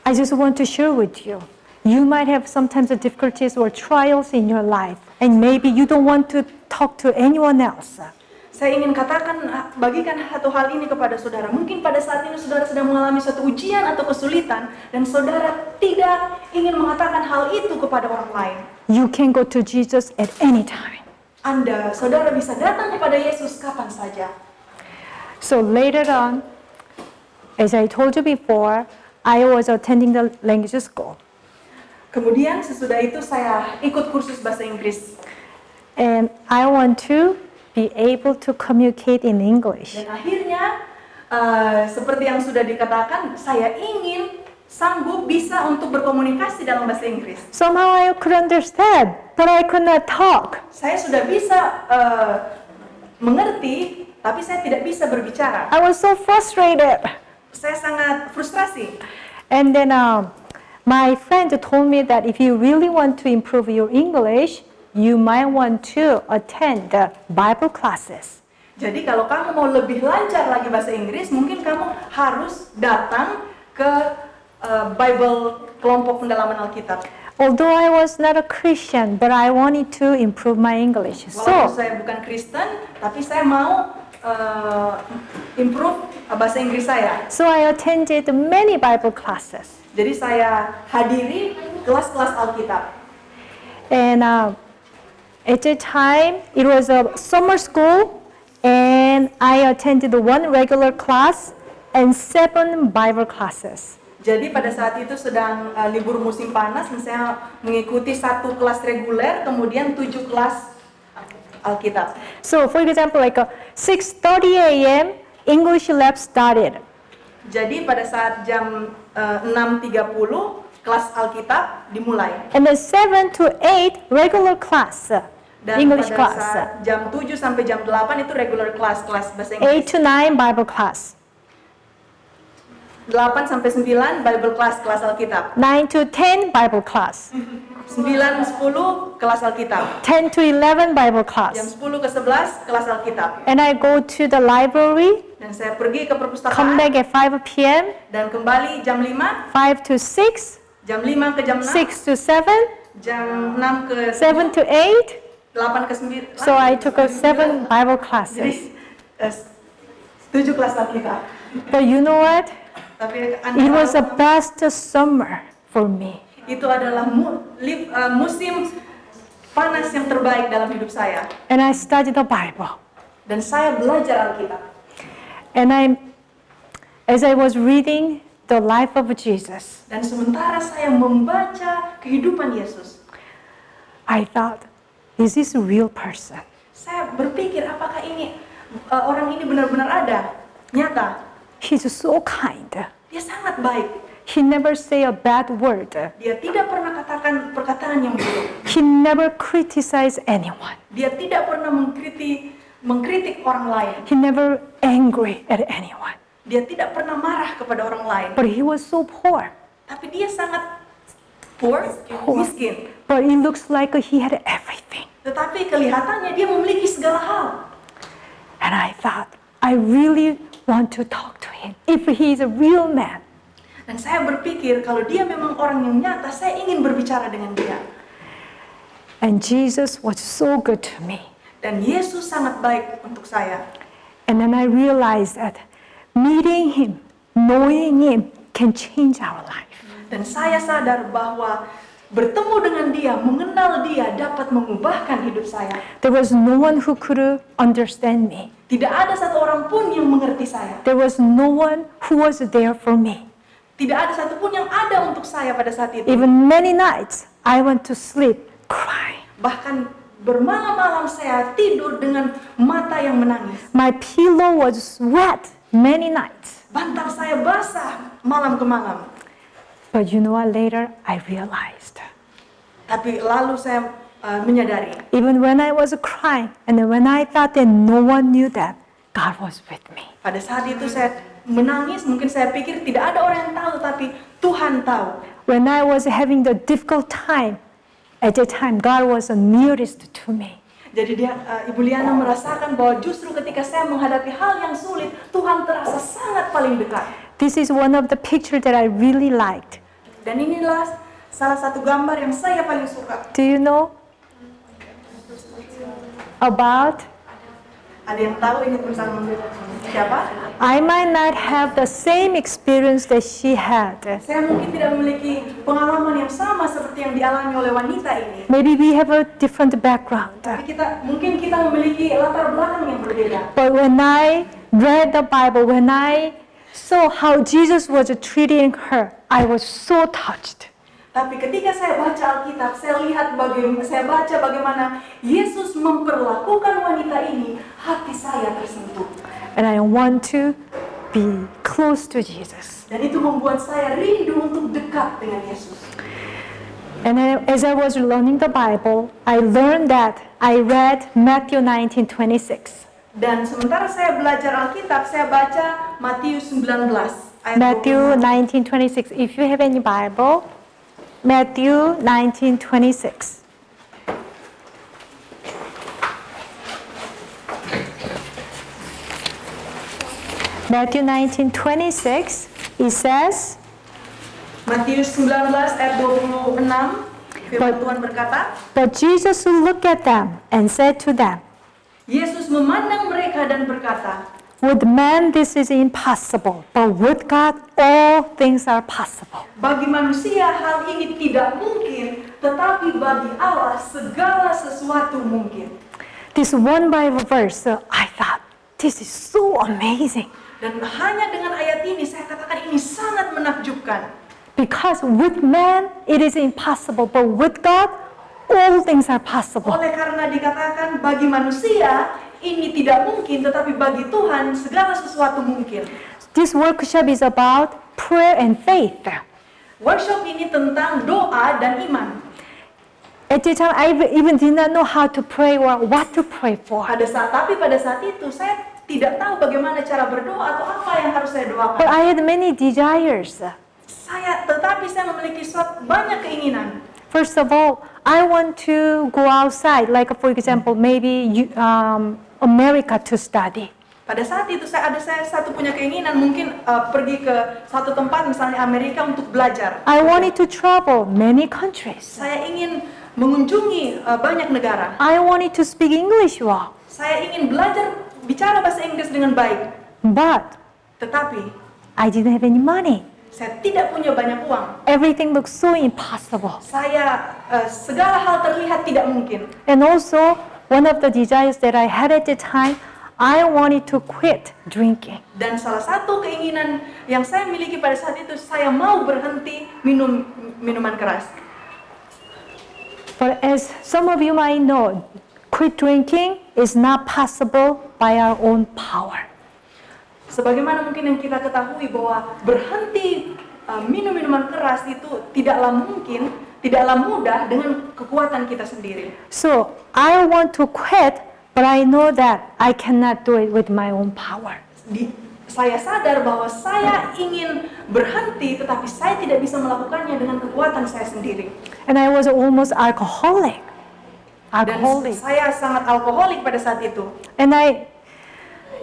I just want to share with you. You might have sometimes the difficulties or trials in your life, and maybe you don't want to talk to anyone else. Saya ingin bagikan satu hal ini kepada saudara. Mungkin pada saat ini saudara sedang mengalami suatu ujian atau kesulitan dan saudara tidak ingin mengatakan hal itu kepada orang lain. You can go to Jesus at any time. Saudara bisa datang kepada Yesus kapan saja. So later on, as I told you before, I was attending the language school. Kemudian sesudah itu saya ikut kursus bahasa Inggris. And I want to be able to communicate in English. Dan akhirnya, seperti yang sudah dikatakan, saya ingin sanggup bisa untuk berkomunikasi dalam bahasa Inggris. Somehow I could understand, but I could not talk. Saya sudah bisa mengerti, tapi saya tidak bisa berbicara. I was so frustrated. Saya sangat frustrasi. And then my friend told me that if you really want to improve your English, you might want to attend the Bible classes. Jadi kalau kamu mau lebih lancar lagi bahasa Inggris, mungkin kamu harus datang ke Bible kelompok pendalaman Alkitab. Although I was not a Christian, but I wanted to improve my English. Walaupun So saya bukan Kristen, tapi saya mau improve bahasa Inggris saya. So I attended many Bible classes. Jadi saya hadiri kelas-kelas Alkitab. And at the time, it was a summer school, and I attended one regular class and 7 Bible classes. Jadi pada saat itu sedang libur musim panas, dan saya mengikuti 1 kelas reguler, kemudian 7 kelas Alkitab. So, for example, like 6:30 a.m., English lab started. Jadi pada saat jam 6.30, kelas Alkitab dimulai. And then 7 to 8, regular class, Dan English pada class. saat jam 7 sampai jam 8 itu regular class, kelas bahasa 8 Inggris. to 9, Bible class. 8 sampai 9, Bible class, kelas Alkitab. 9 to 10, Bible class. 9-10, kelas Alkitab. 10 to 11, Bible Jam class. 10 ke 11, kelas Alkitab. And I go to the library, Dan saya pergi ke come perpustakaan, back at 5 p.m., dan kembali jam 5, 5 to 6, jam 5 ke jam 6, 6 to 7, jam 6 ke 7 to 8. 8 ke 9. So I took 7 Bible classes. Jadi 7 kelas Alkitab. But you know what? Tapi It was the best summer for me. Itu adalah musim panas yang terbaik dalam hidup saya. And I studied the Bible. Dan saya belajar Alkitab. And as I was reading the life of Jesus, Dan sementara saya membaca kehidupan Yesus, I thought, is this a real person? saya berpikir apakah ini orang ini benar-benar ada, nyata. He's so kind. Dia sangat baik. He never say a bad word. Dia tidak pernah katakan perkataan yang buruk. He never criticize anyone. Dia tidak pernah mengkritik orang lain. He never angry at anyone. Dia tidak pernah marah kepada orang lain. But he was so poor. Tapi dia sangat poor, miskin. But it looks like he had everything. Tetapi kelihatannya dia memiliki segala hal. And I thought, I really want to talk to him. If he is a real man. Dan saya berpikir kalau dia memang orang yang nyata, saya ingin berbicara dengan dia. And Jesus was so good to me. Dan Yesus sangat baik untuk saya. And then I realized that meeting him, knowing him can change our life. Dan saya sadar bahwa bertemu dengan dia, mengenal dia dapat mengubahkan hidup saya. There was no one who could understand me. Tidak ada satu orang pun yang mengerti saya. There was no one who was there for me. Tidak ada satupun yang ada untuk saya pada saat itu. Even many nights, I went to sleep crying. Bahkan bermalam-malam saya tidur dengan mata yang menangis. My pillow was wet many nights. Bantal saya basah malam ke malam. But you know what? Later, I realized. Tapi lalu saya menyadari. Even when I was crying, and then when I thought that no one knew that, God was with me. Pada saat itu saya menangis, mungkin saya pikir tidak ada orang yang tahu, tapi Tuhan tahu. When I was having the difficult time, at that time, God was the nearest to me. Jadi Ibu Liana merasakan bahwa justru ketika saya menghadapi hal yang sulit, Tuhan terasa sangat paling dekat. This is one of the pictures that I really liked. Dan inilah salah satu gambar yang saya paling suka. Do you know about? Ada yang tahu ini tentang siapa? I might not have the same experience that she had. Saya mungkin tidak memiliki pengalaman yang sama seperti yang dialami oleh wanita ini. Maybe we have a different background. Tapi mungkin kita memiliki latar belakang yang berbeda. But when I read the Bible, when I saw how Jesus was treating her, I was so touched. Tapi ketika saya baca Alkitab, saya baca bagaimana Yesus memperlakukan wanita ini, hati saya tersentuh. And I want to be close to Jesus. Dan itu membuat saya rindu untuk dekat dengan Yesus. And as I was learning the Bible, I learned that I read Matthew 19:26. Dan sementara saya belajar Alkitab, saya baca Matius 19 ayat Matthew 26. 19:26. If you have any Bible, Matthew 19:26. Matthew 19:26, it says, Matius 19 ayat 26, firman Tuhan berkata, but Jesus looked at them and said to them, Yesus memandang mereka dan berkata, with man this is impossible, but with God all things are possible. bagi manusia hal ini tidak mungkin, tetapi bagi Allah segala sesuatu mungkin. This one Bible verse, I thought, this is so amazing. Dan hanya dengan ayat ini saya katakan ini sangat menakjubkan. Because with man it is impossible, but with God all things are possible. Oleh karena dikatakan bagi manusia ini tidak mungkin, tetapi bagi Tuhan segala sesuatu mungkin. This workshop is about prayer and faith. Workshop ini tentang doa dan iman. At the time, I even did not know how to pray or what to pray for. Tapi pada saat itu saya tidak tahu bagaimana cara berdoa atau apa yang harus saya But doakan. I had many desires. Tetapi saya memiliki banyak keinginan. First of all, I want to go outside, like for example, maybe America to study. Pada saat itu saya satu punya keinginan mungkin pergi ke satu tempat misalnya Amerika untuk belajar. I wanted to travel many countries. Saya ingin mengunjungi banyak negara. I wanted to speak English well. Saya ingin belajar bicara bahasa Inggris dengan baik. But Tetapi I didn't have any money. Saya tidak punya banyak uang. Everything looks so impossible. Segala hal terlihat tidak mungkin. And also, one of the desires that I had at the time, I wanted to quit drinking. Dan salah satu keinginan yang saya miliki pada saat itu, saya mau berhenti minum minuman keras. But as some of you might know, quit drinking is not possible by our own power. Sebagaimana mungkin yang kita ketahui bahwa berhenti minum minuman keras itu tidaklah mungkin, tidaklah mudah dengan kekuatan kita sendiri. So I want to quit, but I know that I cannot do it with my own power. Saya sadar bahwa saya ingin berhenti, tetapi saya tidak bisa melakukannya dengan kekuatan saya sendiri. And I was almost alcoholic. Dan saya sangat alkoholik pada saat itu. And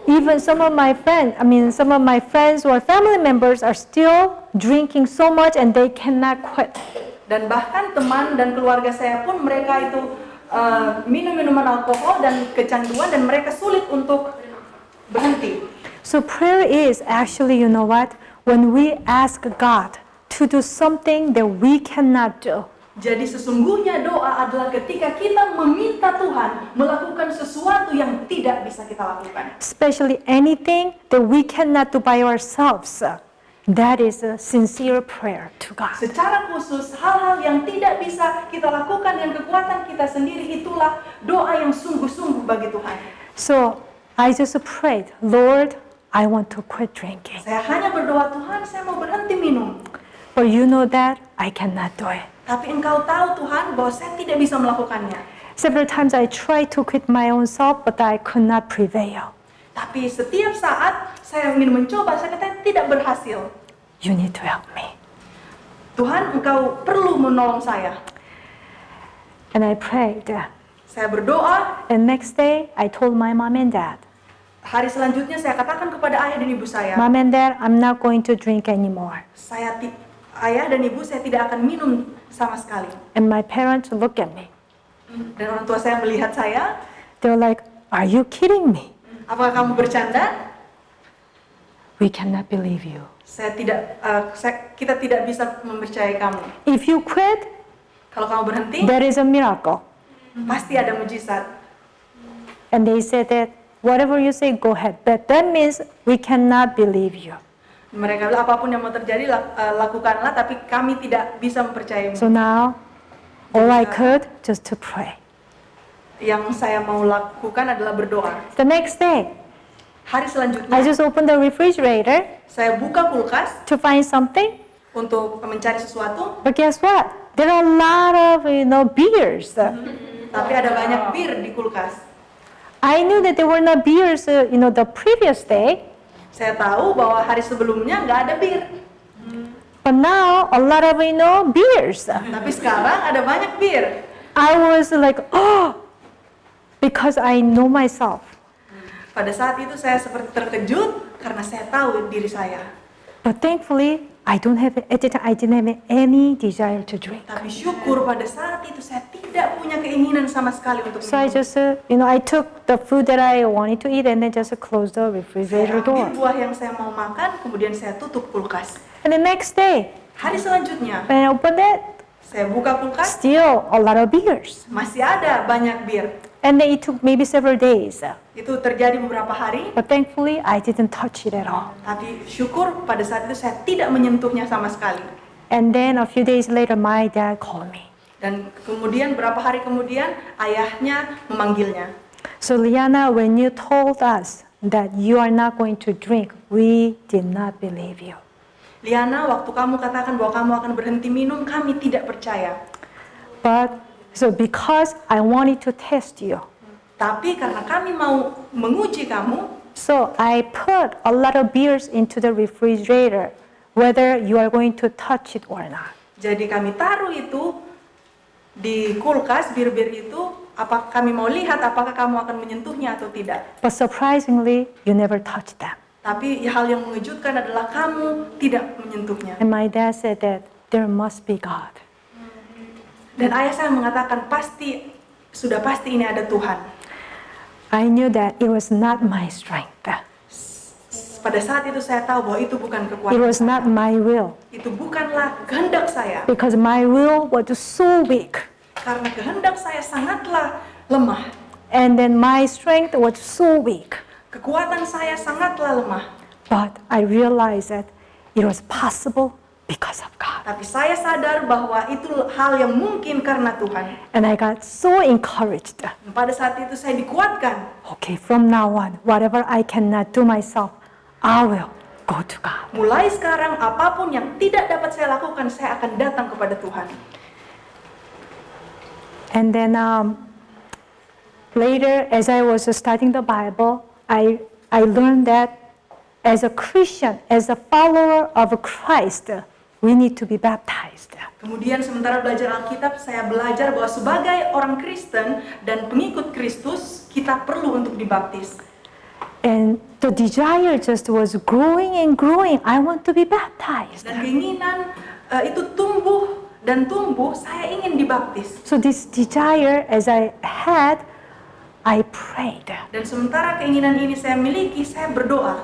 even some of my friends or family members are still drinking so much and they cannot quit. Dan bahkan teman dan keluarga saya pun mereka itu minum minuman alkohol dan kecanduan dan mereka sulit untuk berhenti. So prayer is actually, you know what? When we ask God to do something that we cannot do. Jadi sesungguhnya doa adalah ketika kita meminta Tuhan melakukan sesuatu yang tidak bisa kita lakukan. Especially anything that we cannot do by ourselves. That is a sincere prayer to God. Secara khusus, hal-hal yang tidak bisa kita lakukan dengan kekuatan kita sendiri itulah doa yang sungguh-sungguh bagi Tuhan. So, I just prayed, Lord, I want to quit drinking. Saya hanya berdoa, Tuhan, saya mau berhenti minum. But you know that I cannot do it. Tapi Engkau tahu Tuhan bahwa saya tidak bisa melakukannya. Several times I tried to quit my own self, but I could not prevail. Tapi setiap saat saya ingin mencoba, saya kata tidak berhasil. You need to help me. Tuhan, Engkau perlu menolong saya. And I prayed. Saya berdoa. And next day, I told my mom and dad. Hari selanjutnya saya katakan kepada ayah dan ibu saya. Mom and dad, I'm not going to drink anymore. Ayah dan ibu, saya tidak akan minum sama sekali. And my parents look at me. Dan orang tua saya melihat saya. They're like, are you kidding me? Apakah kamu bercanda? We cannot believe you. Kita tidak bisa mempercayai kamu. If you quit, kalau kamu berhenti, there is a miracle. Pasti ada mujizat. And they said that whatever you say, go ahead. But that means we cannot believe you. Mereka bilang apapun yang mau terjadi lakukanlah, tapi kami tidak bisa mempercayaimu. So now, all I could just to pray. Yang saya mau lakukan adalah berdoa. The next day, hari selanjutnya, I just opened the refrigerator. Saya buka kulkas to find something. Untuk mencari sesuatu. But guess what? There are a lot of beers. Tapi ada banyak bir di kulkas. I knew that there were not beers, the previous day. Saya tahu bahwa hari sebelumnya nggak ada bir. But now a lot of beers. Tapi sekarang ada banyak bir. I was like, oh, because I know myself. Pada saat itu saya seperti terkejut karena saya tahu diri saya. But thankfully, I didn't have any desire to drink. Tapi syukur pada saat itu saya tidak punya keinginan sama sekali untuk minum. So I just, I took the food that I wanted to eat and then just closed the refrigerator door. Saya ambil buah yang saya mau makan, kemudian saya tutup kulkas. And the next day, hari selanjutnya, when I opened it, saya buka kulkas, still a lot of beers. Masih ada banyak bir. And then it took maybe several days. Itu terjadi beberapa hari. But thankfully, I didn't touch it at all. Tapi syukur pada saat itu saya tidak menyentuhnya sama sekali. And then a few days later, my dad called me. Dan kemudian berapa hari kemudian ayahnya memanggilnya. So Liana, when you told us that you are not going to drink, we did not believe you. Liana, waktu kamu katakan bahwa kamu akan berhenti minum, kami tidak percaya. So because I wanted to test you. Tapi karena kami mau menguji kamu, so I put a lot of beers into the refrigerator, whether you are going to touch it or not. Jadi kami taruh itu di kulkas, bir-bir itu, apakah kami mau lihat apakah kamu akan menyentuhnya atau tidak. But surprisingly, you never touched them. Tapi hal yang mengejutkan adalah kamu tidak menyentuhnya. And my dad said that there must be God. Dan ayah saya mengatakan sudah pasti ini ada Tuhan. I knew that it was not my strength. pada saat itu saya tahu bahwa itu bukan It kekuatan was not my will. itu bukanlah kehendak saya, Because my will was so weak. karena kehendak saya sangatlah lemah, And then my strength was so weak. kekuatan saya sangatlah lemah. But I realized that it was possible because of God. Tapi saya sadar bahwa itu hal yang mungkin karena Tuhan. And I got so encouraged. Dan pada saat itu saya dikuatkan. Okay, from now on, whatever I cannot do myself, I will go to God. Mulai sekarang apapun yang tidak dapat saya lakukan, saya akan datang kepada Tuhan. And then later, as I was studying the Bible, I learned that as a Christian, as a follower of Christ, we need to be baptized. Kemudian sementara belajar Alkitab, saya belajar bahwa sebagai orang Kristen dan pengikut Kristus, kita perlu untuk dibaptis. And the desire just was growing and growing. I want to be baptized. Dan keinginan itu tumbuh dan tumbuh, saya ingin dibaptis. So this desire, as I had, I prayed. Dan sementara keinginan ini saya miliki, saya berdoa.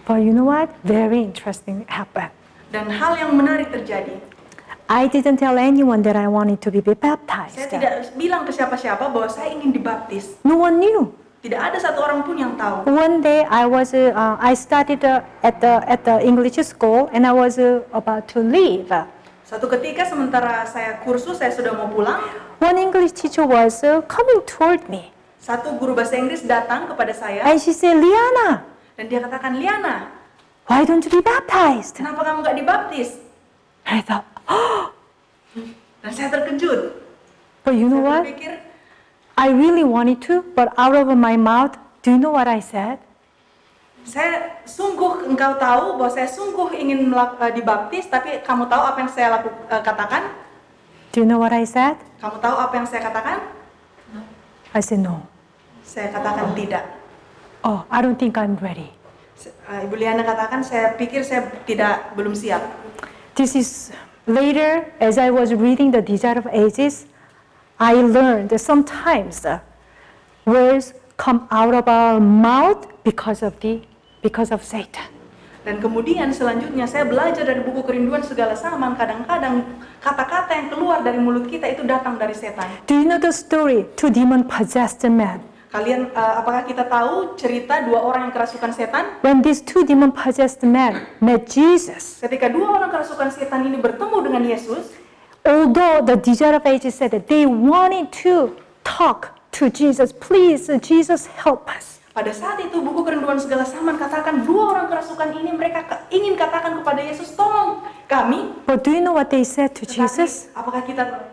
But you know what? Very interesting happened. Dan hal yang menarik terjadi. I didn't tell anyone that I wanted to be Saya baptized. tidak bilang ke siapa-siapa bahwa saya ingin dibaptis. No one knew. Tidak ada satu orang pun yang tahu. One day I studied at the English school and I was about to leave. Suatu ketika sementara saya kursus, saya sudah mau pulang. One English teacher was coming toward me Satu guru bahasa Inggris datang kepada saya and she said, "Liana, dan dia katakan, "Liana, why don't you be baptized?" kenapa kamu nggak dibaptis?" And I thought, oh, Dan saya terkejut. but you know Saya what? berpikir, I really wanted to, but out of my mouth, do you know what I said? saya sungguh, engkau tahu bahwa saya sungguh ingin dibaptis, tapi kamu tahu apa yang saya katakan? Do you know what I said? Kamu tahu apa yang saya katakan? I said, no. Saya katakan tidak. Oh, I don't think I'm ready. Ibu Liana katakan, saya pikir saya belum siap. This is later, as I was reading the Desire of Ages, I learned that sometimes words come out of our mouth because of Satan. Dan kemudian selanjutnya saya belajar dari buku Kerinduan Segala Zaman, kadang-kadang kata-kata yang keluar dari mulut kita itu datang dari setan. Do you know the story? Two demon-possessed men. Kalian, apakah kita tahu cerita dua orang yang kerasukan setan? When these two demon-possessed men met Jesus, Ketika dua orang kerasukan setan ini bertemu dengan Yesus, although the Desire of Ages said that they wanted to talk to Jesus, please, Jesus, help us. pada saat itu buku Kerinduan Segala Zaman katakan dua orang kerasukan ini mereka ingin katakan kepada Yesus, tolong kami. But do you know what they said to Tetapi, Jesus? apakah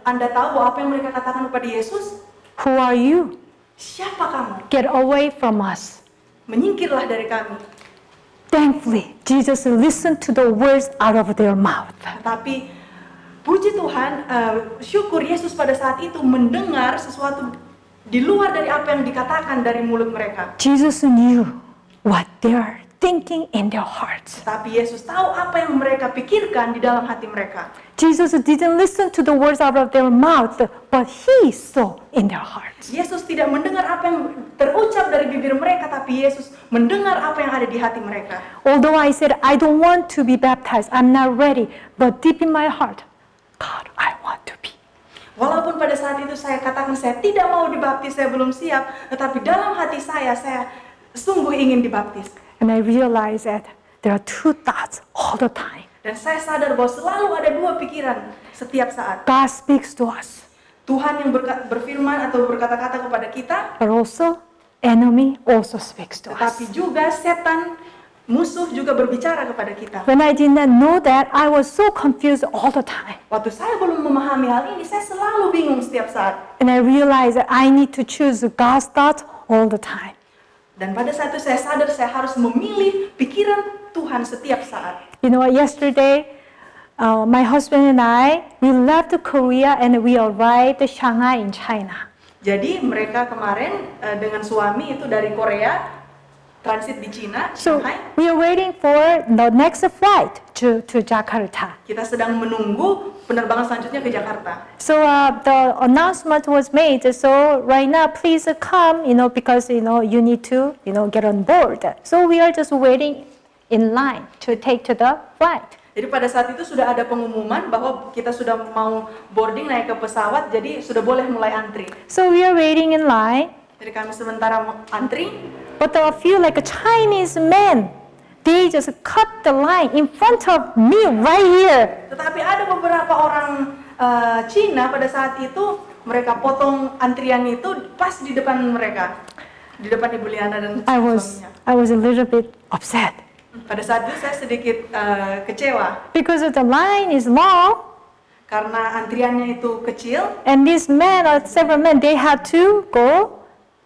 Anda tahu bahwa apa yang mereka katakan kepada Yesus? Who are you? Siapa kamu? Get away from us. Menyingkirlah dari kami. Thankfully, Jesus listened to the words out of their mouth. Tetapi puji Tuhan, syukur Yesus pada saat itu mendengar sesuatu di luar dari apa yang dikatakan dari mulut mereka. Jesus knew what they are thinking in their hearts. Tapi Yesus tahu apa yang mereka pikirkan di dalam hati mereka. Jesus didn't listen to the words out of their mouth, but he saw in their hearts. Yesus tidak mendengar apa yang terucap dari bibir mereka, tapi Yesus mendengar apa yang ada di hati mereka. Although I said, I don't want to be baptized, I'm not ready, but deep in my heart, God, I want to be. Walaupun pada saat itu saya katakan saya tidak mau dibaptis, saya belum siap, tetapi dalam hati saya sungguh ingin dibaptis. And I realized that there are two thoughts all the time. Dan saya sadar bahwa selalu ada dua pikiran setiap saat. God speaks to us, Tuhan yang berfirman atau berkata-kata kepada kita, but also enemy also speaks to us. tetapi juga setan, musuh juga berbicara kepada kita. When I did not know that, I was so confused all the time. Waktu saya belum memahami hal ini, saya selalu bingung setiap saat. And I realized that I need to choose God's thoughts all the time. Dan pada saat itu saya sadar saya harus memilih pikiran Tuhan setiap saat. You know what, yesterday, my husband and I, we left Korea and we arrived in Shanghai in China. Jadi mereka kemarin dengan suami itu dari Korea transit di Cina, So Shanghai. we are waiting for the next flight to Jakarta. Kita sedang menunggu penerbangan selanjutnya ke Jakarta. So the announcement was made. So right now, please come, because you need to, get on board. So we are just waiting in line to take to the flight. Jadi pada saat itu sudah ada pengumuman bahwa kita sudah mau boarding naik ke pesawat, jadi sudah boleh mulai antri. So we are waiting in line, Jadi kami sementara antri, but a few like Chinese men, they just cut the line in front of me right here. tetapi ada beberapa orang Cina pada saat itu mereka potong antrian itu pas di depan mereka, di depan Ibu Liana dan suaminya. I was a little bit upset Pada saat itu saya sedikit kecewa because the line is long, karena antriannya itu kecil. and these men or several men, they had to go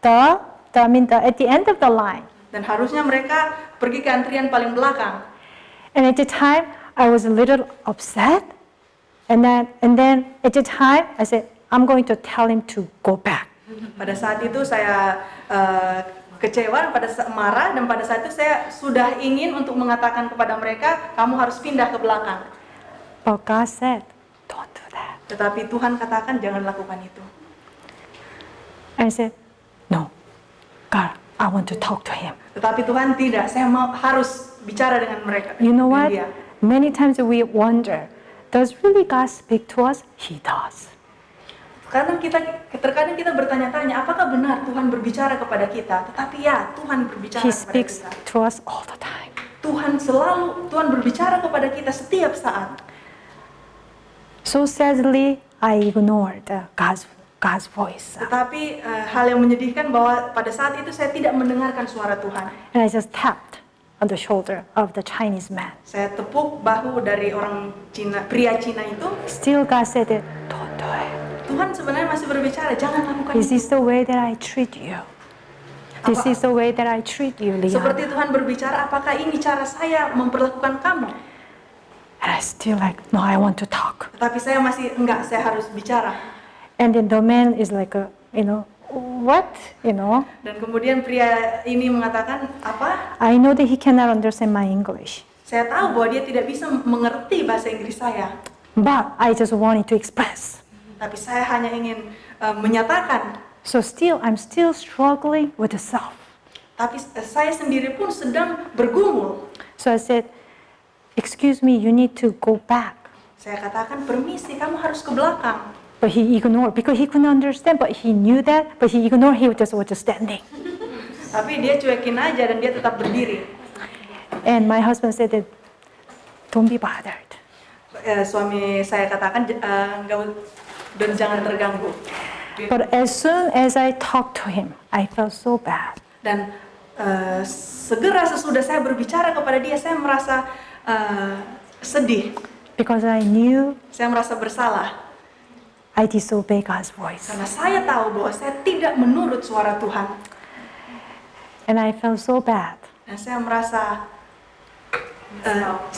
at the end of the line. Dan harusnya mereka pergi ke antrian paling belakang. And at the time, I was a little upset. And then at the time, I said, I'm going to tell him to go back. Pada saat itu saya kecewa, marah, dan pada saat itu saya sudah ingin untuk mengatakan kepada mereka, kamu harus pindah ke belakang. But God said, don't do that. Tetapi Tuhan katakan jangan lakukan itu. I said, no, God, I want to talk to him. Tetapi Tuhan tidak, saya harus bicara dengan mereka. You know dengan what? dia. Many times we wonder, does really God speak to us? He does. Karena terkadang kita bertanya-tanya, apakah benar Tuhan berbicara kepada kita? Tetapi ya, Tuhan berbicara He kepada speaks kita. to us all the time. Tuhan berbicara kepada kita setiap saat. So sadly, I ignored God's voice. Tetapi hal yang menyedihkan bahwa pada saat itu saya tidak mendengarkan suara Tuhan. And I just tapped on the shoulder of the Chinese man. Saya tepuk bahu dari orang Cina, pria Cina itu. Still God said it, don't do it. Tuhan sebenarnya masih berbicara, jangan lakukan This itu. is the way that I treat you. This is the way that I treat you, Seperti Liana. Tuhan berbicara, apakah ini cara saya memperlakukan kamu? And I still like, no, I want to talk. Tetapi saya masih enggak, saya harus bicara. And then the man is like, what? Dan kemudian pria ini mengatakan, apa? I know that he cannot understand my English, Saya tahu bahwa dia tidak bisa mengerti bahasa Inggris saya. but I just wanted to express. Tapi saya hanya ingin menyatakan. So I'm still struggling with the self. Tapi saya sendiri pun sedang bergumul. So I said, excuse me, you need to go back. Saya katakan, permisi, kamu harus ke belakang. But he ignored because he couldn't understand, but he knew that, but he ignored, he just was just standing. Tapi dia cuekin aja dan dia tetap berdiri. And my husband said that, don't be bothered. Suami saya katakan, dan jangan terganggu. But as soon as I talked to him, I felt so bad. Dan segera sesudah saya berbicara kepada dia, saya merasa sedih. Because I knew Saya merasa bersalah. I disobeyed God's voice. Karena saya tahu bahwa saya tidak menurut suara Tuhan. And I felt so bad. Dan saya merasa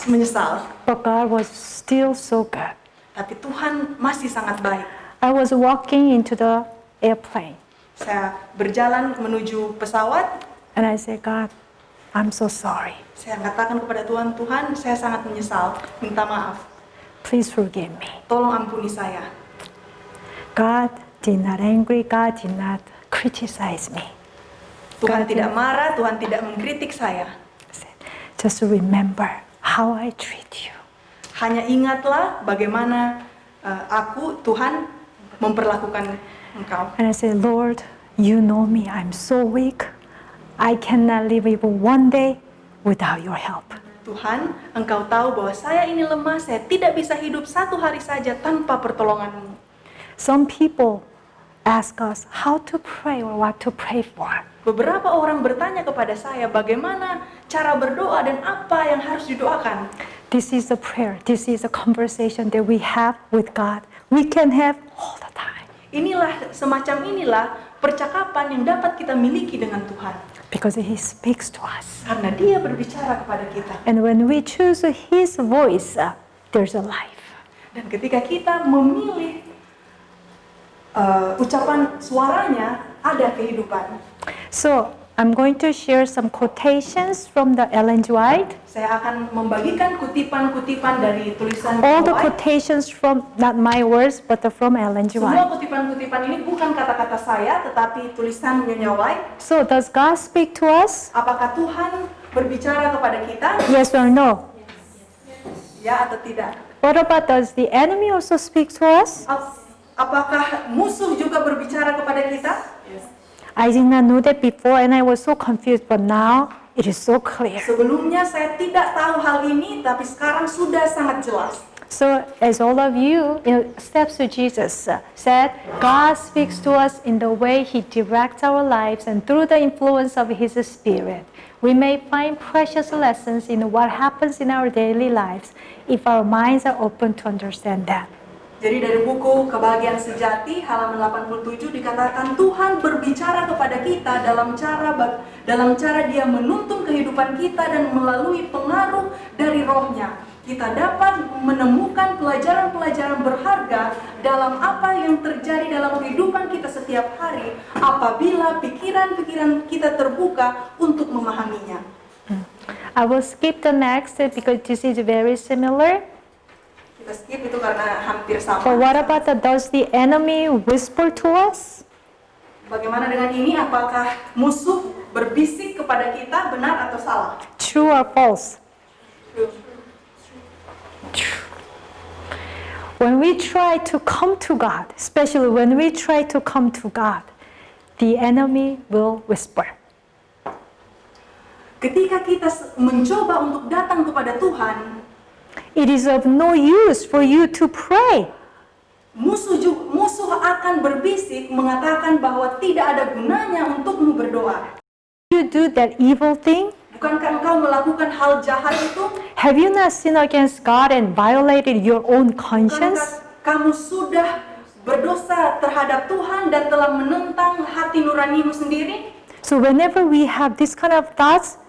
menyesal. But God was still so good. Tapi Tuhan masih sangat baik. I was walking into the airplane. Saya berjalan menuju pesawat. And I said, God, I'm so sorry. Saya katakan kepada Tuhan, Tuhan, saya sangat menyesal. Minta maaf. Please forgive me. Tolong ampuni saya. God did not angry. God did not criticize me. Tuhan tidak marah, Tuhan tidak mengkritik saya. I said, just remember how I treat you. Hanya ingatlah bagaimana Tuhan memperlakukan engkau. And I said, Lord, you know me. I'm so weak. I cannot live even one day without your help. Tuhan, engkau tahu bahwa saya ini lemah, saya tidak bisa hidup satu hari saja tanpa pertolonganmu. Some people ask us how to pray or what to pray for. Beberapa orang bertanya kepada saya bagaimana cara berdoa dan apa yang harus didoakan. This is a prayer. This is a conversation that we have with God. We can have all the time. Semacam inilah percakapan yang dapat kita miliki dengan Tuhan. Because He speaks to us. Karena Dia berbicara kepada kita. And when we choose His voice, there's a life. Dan ketika kita memilih ucapan suaranya, ada kehidupan. So I'm going to share some quotations from the Ellen G. White. Saya akan membagikan kutipan-kutipan dari tulisan All the White. quotations from, not my words, but from Ellen G. Semua White. kutipan-kutipan ini bukan kata-kata saya, tetapi tulisan Nyonya White. So does God speak to us? Apakah Tuhan berbicara kepada kita? Yes or no? Ya atau tidak? What about, does the enemy also speak to us? Apakah musuh juga berbicara kepada kita? I did not know that before and I was so confused, but now it is so clear. Sebelumnya saya tidak tahu hal ini, tapi sekarang sudah sangat jelas. So as all of you, steps to Jesus said, God speaks to us in the way He directs our lives and through the influence of His Spirit. We may find precious lessons in what happens in our daily lives if our minds are open to understand that. Jadi dari buku Kebahagiaan Sejati halaman 87 dikatakan Tuhan berbicara kepada kita dalam cara Dia menuntun kehidupan kita dan melalui pengaruh dari Roh-Nya. Kita dapat menemukan pelajaran-pelajaran berharga dalam apa yang terjadi dalam kehidupan kita setiap hari apabila pikiran-pikiran kita terbuka untuk memahaminya. I will skip the next because this is very similar. Kita skip itu karena hampir sama. But what about does the enemy whisper to us? Bagaimana dengan ini? Apakah musuh berbisik kepada kita, benar atau salah? True or false? True. When we try to come to God, especially when we try to come to God, the enemy will whisper. Ketika kita mencoba untuk datang kepada Tuhan, it is of no use for you to pray. Musuh akan berbisik mengatakan bahwa tidak ada gunanya untukmu berdoa. You do that evil thing? Bukankah engkau melakukan hal jahat itu? Have you not sinned against God and violated your own conscience? Bukankah kamu sudah berdosa terhadap Tuhan dan telah menentang hati nuranimu sendiri? So whenever we have this kind of thoughts,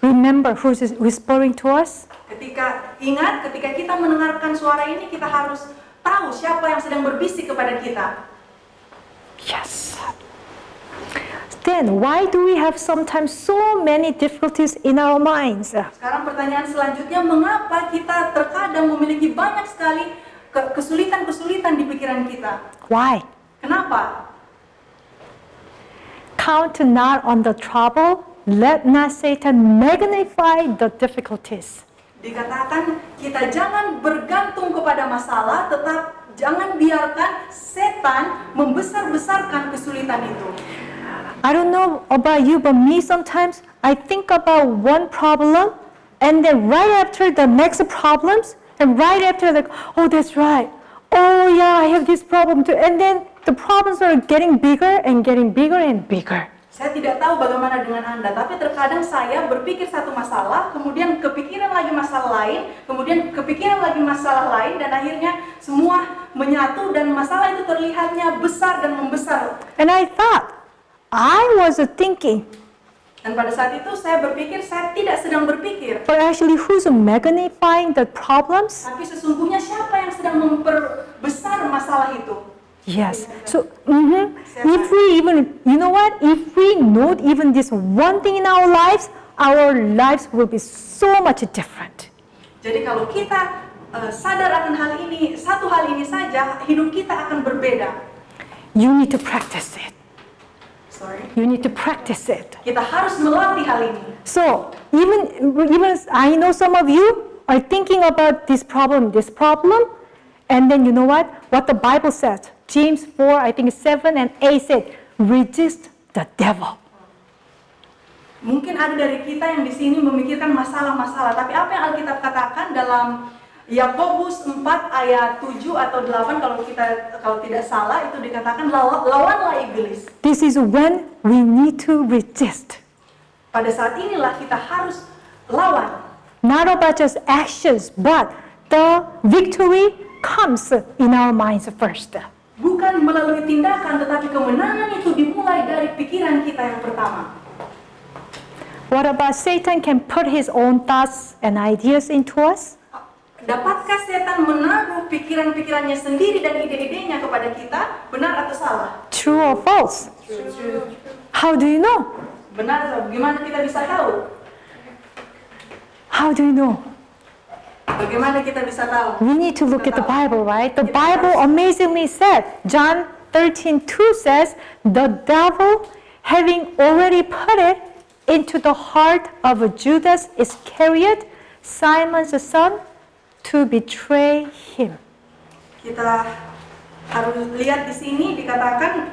remember who is whispering to us. Ketika kita mendengarkan suara ini, kita harus tahu siapa yang sedang berbisik kepada kita. Yes. Then why do we have sometimes so many difficulties in our minds? Sekarang pertanyaan selanjutnya, mengapa kita terkadang memiliki banyak sekali kesulitan-kesulitan di pikiran kita? Why? Kenapa? Count not on the trouble, let not Satan magnify the difficulties. Dikatakan kita jangan bergantung kepada masalah, tetap jangan biarkan setan membesar-besarkan kesulitan itu. I don't know about you, but me sometimes I think about one problem and then right after the next problems and right after oh that's right, oh yeah I have this problem too, and then the problems are getting bigger and getting bigger and bigger. Saya tidak tahu bagaimana dengan Anda, tapi terkadang saya berpikir satu masalah, kemudian kepikiran lagi masalah lain, kemudian kepikiran lagi masalah lain, dan akhirnya semua menyatu dan masalah itu terlihatnya besar dan membesar. And I thought, I was thinking, dan pada saat itu saya berpikir, saya tidak sedang berpikir. but actually who's magnifying the problems? Tapi sesungguhnya siapa yang sedang memperbesar masalah itu? Yes. So, if we even, you know what? If we note even this one thing in our lives will be so much different. Jadi kalau kita sadar akan hal ini, satu hal ini saja, hidup kita akan berbeda. You need to practice it. Sorry. You need to practice it. Kita harus melatih hal ini. So, even I know some of you are thinking about this problem, and then you know what? What the Bible says. James 4, I think 7 and 8 said, resist the devil. Mungkin ada dari kita yang di sini memikirkan masalah-masalah, tapi apa yang Alkitab katakan dalam Yakobus 4 ayat 7 atau 8 kalau tidak salah itu dikatakan lawanlah iblis. This is when we need to resist. Pada saat inilah kita harus lawan. Not about just actions, but the victory comes in our minds first. Bukan melalui tindakan, tetapi kemenangan itu dimulai dari pikiran kita yang pertama. What about Satan can put his own thoughts and ideas into us? Dapatkah setan menaruh pikiran-pikirannya sendiri dan ide-idenya kepada kita? Benar atau salah? True or false? True. How do you know? Benar, bagaimana kita bisa tahu? How do you know? Bagaimana kita bisa tahu? We need to look at the Bible, right? The Bible amazingly said, John 13:2 says, the devil, having already put it into the heart of Judas Iscariot, Simon's son, to betray him. Kita harus lihat di sini dikatakan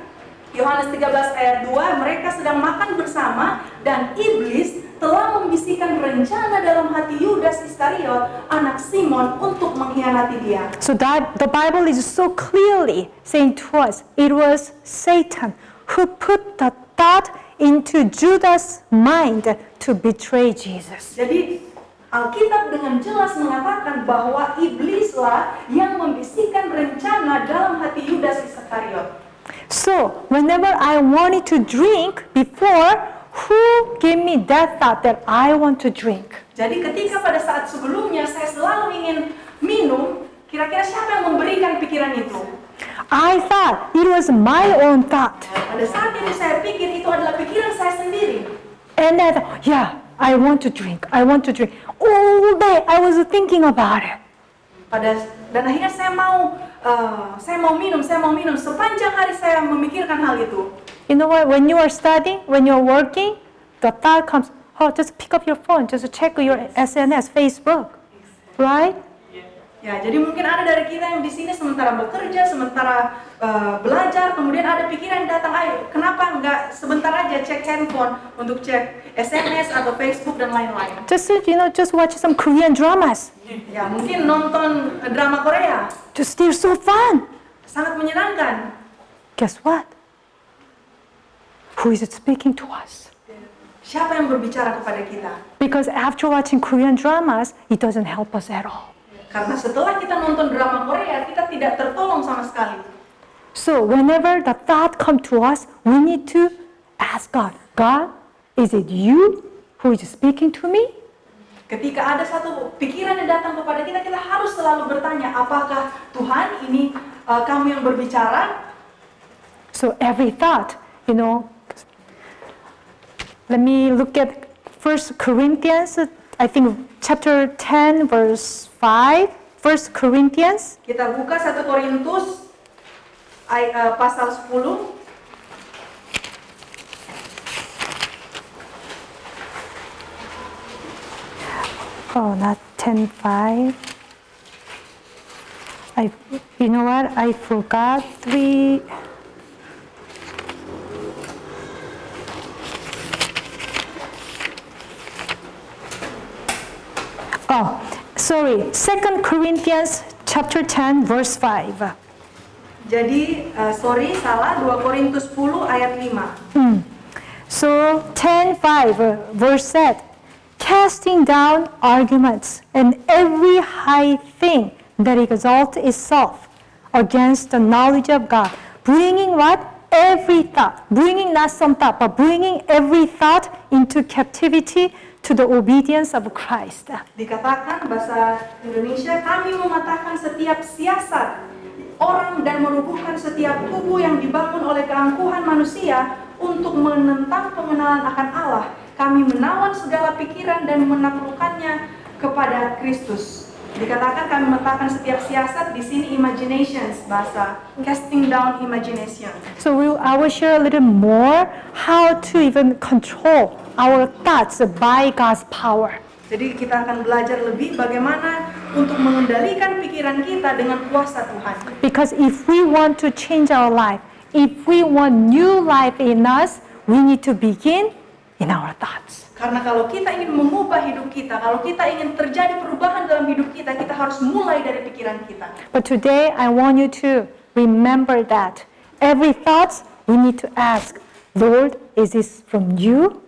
Yohanes 13 ayat 2, mereka sedang makan bersama dan iblis telah membisikkan rencana dalam hati Yudas Iskariot, anak Simon, untuk mengkhianati dia. So that the Bible is so clearly saying to us, it was Satan who put the thought into Judas' mind to betray Jesus. Jadi Alkitab dengan jelas mengatakan bahwa iblislah yang membisikkan rencana dalam hati Yudas Iskariot. So whenever I wanted to drink before, who gave me that thought that I want to drink? Jadi ketika pada saat sebelumnya saya selalu ingin minum, kira-kira siapa yang memberikan pikiran itu? I thought it was my own thought. Pada saat itu saya pikir itu adalah pikiran saya sendiri. And I thought, yeah, I want to drink. I want to drink. All day I was thinking about it. Dan akhirnya saya mau minum. Sepanjang hari saya memikirkan hal itu. You know what? When you are studying, when you are working, the thought comes, oh, just pick up your phone, just check your SNS, Facebook, right? Ya, jadi mungkin ada dari kita yang di sini sementara bekerja, sementara belajar, kemudian ada pikiran yang datang, ayo, kenapa nggak sebentar aja cek handphone untuk cek SMS atau Facebook dan lain-lain. Just watch some Korean dramas. Ya, mungkin nonton drama Korea. They're so fun. Sangat menyenangkan. Guess what? Who is it speaking to us? Siapa yang berbicara kepada kita? Because after watching Korean dramas, it doesn't help us at all. Karena setelah kita nonton drama Korea, kita tidak tertolong sama sekali. So whenever the thought come to us, we need to ask God, God, is it you who is speaking to me? Ketika ada satu pikiran yang datang kepada kita, kita harus selalu bertanya, apakah Tuhan ini kamu yang berbicara? So every thought, let me look at 1 Corinthians, I think chapter 10 verse 5. 1 Corinthians. Kita buka 1 Korintus pasal 10. Oh, not 10:5. You know what? I forgot 3. Oh, sorry. 2 Corinthians chapter 10 verse 5. Jadi, salah, 2 Korintus 10 ayat 5. So 10:5 verse said, casting down arguments and every high thing that exalts itself against the knowledge of God, bringing what? Every thought, bringing not some thought, but bringing every thought into captivity to the obedience of Christ. Dikatakan bahasa Indonesia, kami mematahkan setiap siasat orang dan merubuhkan setiap tubuh yang dibangun oleh keangkuhan manusia untuk menentang pengenalan akan Allah. Kami menawan segala pikiran dan menaklukkannya kepada Kristus. Dikatakan kami mematahkan setiap siasat, di sini imaginations, bahasa casting down imagination. So I will share a little more how to even control our thoughts by God's power. Jadi kita akan belajar lebih bagaimana untuk mengendalikan pikiran kita dengan kuasa Tuhan. Because if we want to change our life, if we want new life in us, we need to begin in our thoughts. Karena kalau kita ingin mengubah hidup kita, kalau kita ingin terjadi perubahan dalam hidup kita, kita harus mulai dari pikiran kita. But today I want you to remember that every thought we need to ask, Lord, is this from you?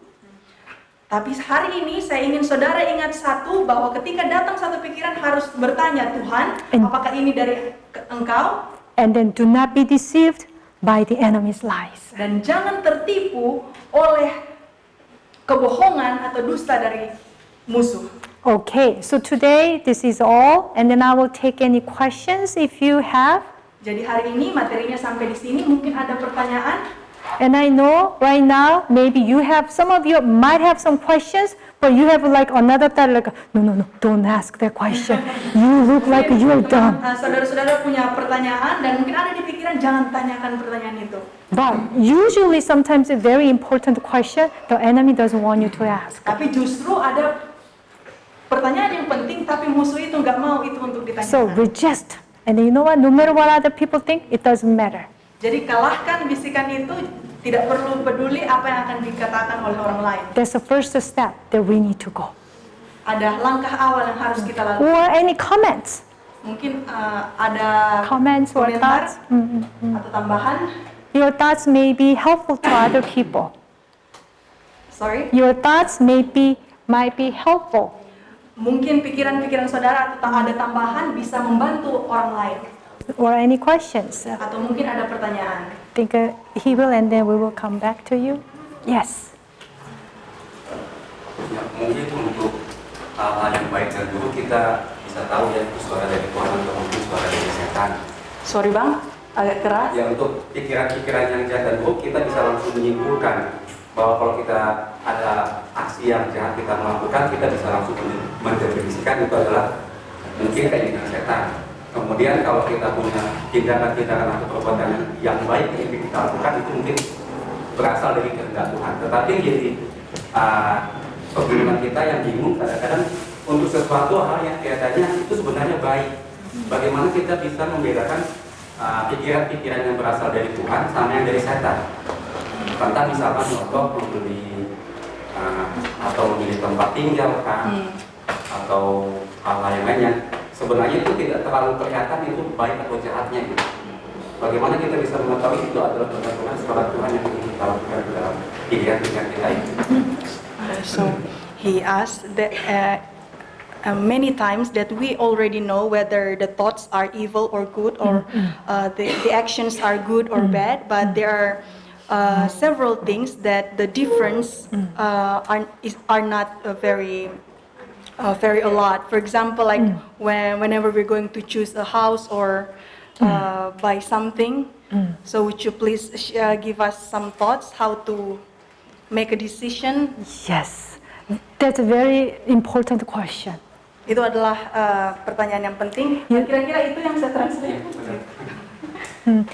Tapi hari ini saya ingin saudara ingat satu, bahwa ketika datang satu pikiran harus bertanya, Tuhan, apakah ini dari Engkau? And then do not be deceived by the enemy's lies. Dan jangan tertipu oleh kebohongan atau dusta dari musuh. Okay, so today this is all, and then I will take any questions if you have. Jadi hari ini materinya sampai di sini, mungkin ada pertanyaan. And I know right now, maybe some of you might have some questions, but you have like another thought, like, no, don't ask that question. You look like you're dumb. Saudara-saudara punya pertanyaan dan mungkin ada di pikiran, jangan tanyakan pertanyaan itu. But usually, sometimes a very important question, the enemy doesn't want you to ask. Tapi justru ada pertanyaan yang penting, tapi musuh itu nggak mau itu untuk ditanyakan. So resist. And you know what? No matter what other people think, it doesn't matter. Jadi kalahkan bisikan itu, tidak perlu peduli apa yang akan dikatakan oleh orang lain. That's the first step that we need to go. Ada langkah awal yang harus kita lalui. Or any comments. Mungkin ada Comments or komentar thoughts. atau tambahan. Your thoughts may be helpful to other people. Sorry. Your thoughts might be helpful. Mungkin pikiran-pikiran saudara atau ada tambahan bisa membantu orang lain. Or any questions. Atau mungkin ada pertanyaan. Think he will, and then we will come back to you. Yes. Ya, mungkin untuk hal-hal yang baik dan buruk kita bisa tahu ya itu suara dari Tuhan atau mungkin suara dari setan. Sorry bang, agak keras. Ya untuk pikiran-pikiran yang jahat dan buruk kita bisa langsung menyimpulkan bahwa kalau kita ada aksi yang jahat kita melakukan, kita bisa langsung mendefinisikan itu adalah mungkin keinginan setan. Kemudian kalau kita punya tindakan-tindakan atau perbuatan yang baik yang kita lakukan itu mungkin berasal dari kehendak Tuhan. Tetapi jadi kebingungan kita yang bingung kadang-kadang untuk sesuatu hal yang kelihatannya itu sebenarnya baik. Bagaimana kita bisa membedakan pikiran-pikiran yang berasal dari Tuhan sama yang dari setan? Contoh misalkan contoh membeli atau memilih tempat tinggal kan, atau hal-hal yang lainnya. Sebenarnya itu tidak terlalu kelihatan itu baik atau jahatnya gitu. Bagaimana kita bisa mengetahui itu adalah benar-benar suara Tuhan yang ingin kita lakukan di dalam pilihan-pilihan kita ini? So he asked that many times that we already know whether the thoughts are evil or good, or the actions are good or bad, but there are several things that the difference are not very a lot. For example, like whenever we're going to choose a house or buy something, so would you please give us some thoughts how to make a decision? Yes. That's a very important question. Itu adalah pertanyaan yang penting. Kira-kira itu yang saya translate.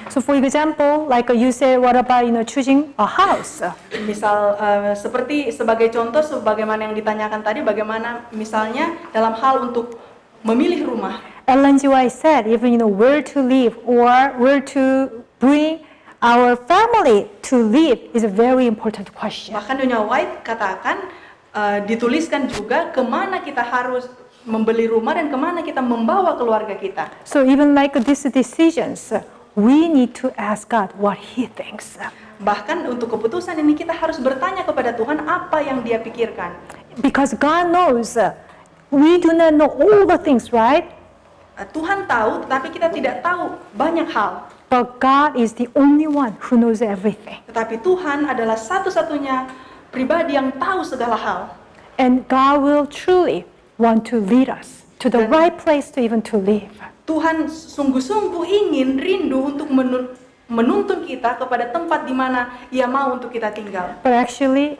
So for example, like you say, what about choosing a house? Misal seperti sebagai contoh, sebagaimana yang ditanyakan tadi, bagaimana misalnya dalam hal untuk memilih rumah. Ellen G. White said, even where to live or where to bring our family to live is a very important question. Bahkan Nyonya White katakan dituliskan juga kemana kita harus membeli rumah dan kemana kita membawa keluarga kita. So even like these decisions, we need to ask God what He thinks. Bahkan untuk keputusan ini kita harus bertanya kepada Tuhan apa yang Dia pikirkan. Because God knows, we do not know all the things, right? Tuhan tahu, tetapi kita tidak tahu banyak hal. But God is the only one who knows everything. Tetapi Tuhan adalah satu-satunya pribadi yang tahu segala hal. And God will truly want to lead us to the right place to even to live. Tuhan sungguh-sungguh ingin rindu untuk menuntun kita kepada tempat di mana Ia mau untuk kita tinggal. But actually,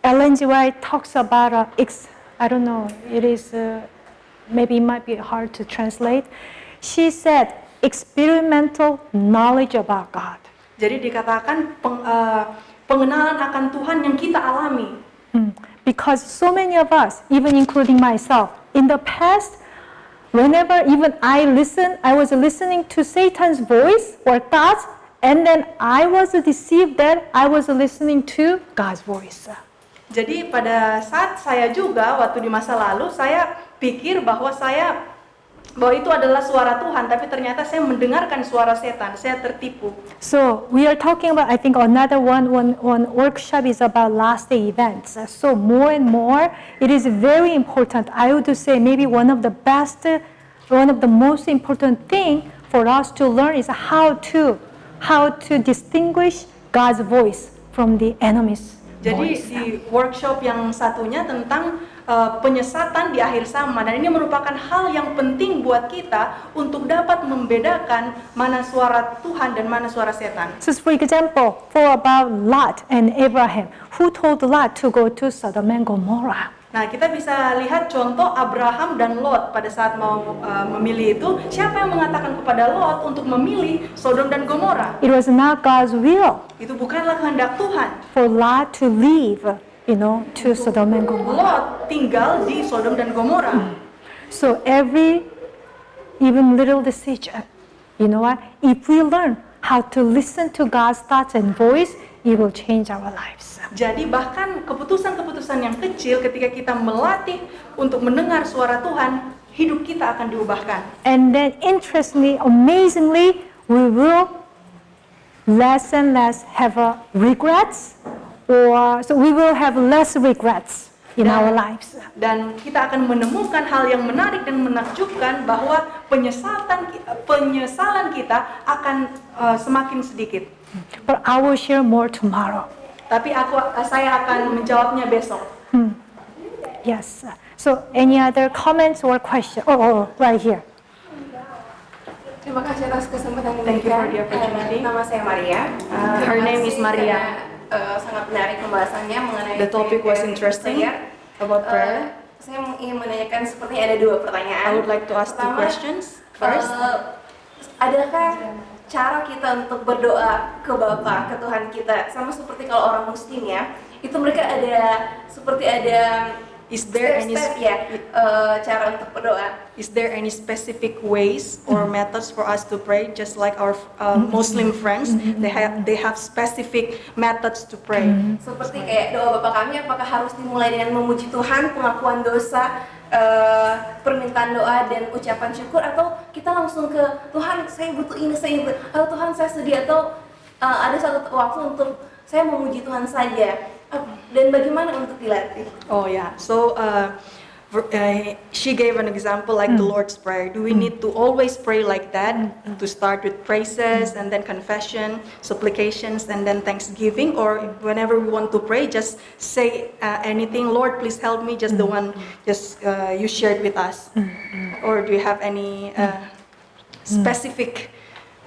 Ellen G. White talks about I don't know, it is maybe it might be hard to translate. She said experimental knowledge about God. Jadi dikatakan pengenalan akan Tuhan yang kita alami. Because so many of us, even including myself, in the past, whenever even I was listening to Satan's voice or thoughts, and then I was deceived that I was listening to God's voice. Jadi pada saat saya juga, waktu di masa lalu, saya pikir bahwa itu adalah suara Tuhan, tapi ternyata saya mendengarkan suara setan, saya tertipu. So we are talking about, I think another one workshop is about last day events. So more and more, it is very important. I would say maybe one of the most important thing for us to learn is how to distinguish God's voice from the enemy's Jadi voice. di workshop yang satunya tentang penyesatan di akhir zaman, dan ini merupakan hal yang penting buat kita untuk dapat membedakan mana suara Tuhan dan mana suara setan. So for example, for about Lot and Abraham, who told Lot to go to Sodom and Gomorrah? Nah, kita bisa lihat contoh Abraham dan Lot pada saat mau memilih itu, siapa yang mengatakan kepada Lot untuk memilih Sodom dan Gomora? It was not God's will Itu bukanlah kehendak Tuhan. for Lot to leave, to Sodom and Gomorrah. Lot tinggal di Sodom dan Gomora. So every, even little decision, if we learn how to listen to God's thoughts and voice, it will change our lives. Jadi bahkan keputusan-keputusan yang kecil ketika kita melatih untuk mendengar suara Tuhan, hidup kita akan diubahkan. And then interestingly, amazingly, we will less and less have regrets, so we will have less regrets in our lives. Dan kita akan menemukan hal yang menarik dan menakjubkan bahwa penyesalan kita akan semakin sedikit. But I will share more tomorrow. Tapi saya akan menjawabnya besok. Yes. So any other comments or questions? Oh, right here. Terima kasih atas kesempatan Thank you for diberikan. the opportunity. Nama saya Maria. Her name is Maria. Sangat menarik pembahasannya mengenai The topic was interesting about prayer. Saya ingin menanyakan sepertinya ada dua pertanyaan. I would like to ask two Pertama, questions. First, adakah cara kita untuk berdoa ke Bapa, ke Tuhan kita, sama seperti kalau orang Muslim ya, itu mereka ada is there any step-step ya cara untuk berdoa. Is there any specific ways or methods for us to pray, just like our Muslim friends? They have specific methods to pray. Seperti kayak doa Bapa kami, apakah harus dimulai dengan memuji Tuhan, pengakuan dosa, permintaan doa dan ucapan syukur, atau kita langsung ke Tuhan, saya butuh ini, atau Tuhan saya sedih, atau ada satu waktu untuk saya memuji Tuhan saja, dan bagaimana untuk dilatih? Oh yeah, so she gave an example like the Lord's Prayer. Do we need to always pray like that, to start with praises and then confession, supplications, and then thanksgiving, or whenever we want to pray, just say anything, Lord, please help me, just the one you shared with us? Or do you have any specific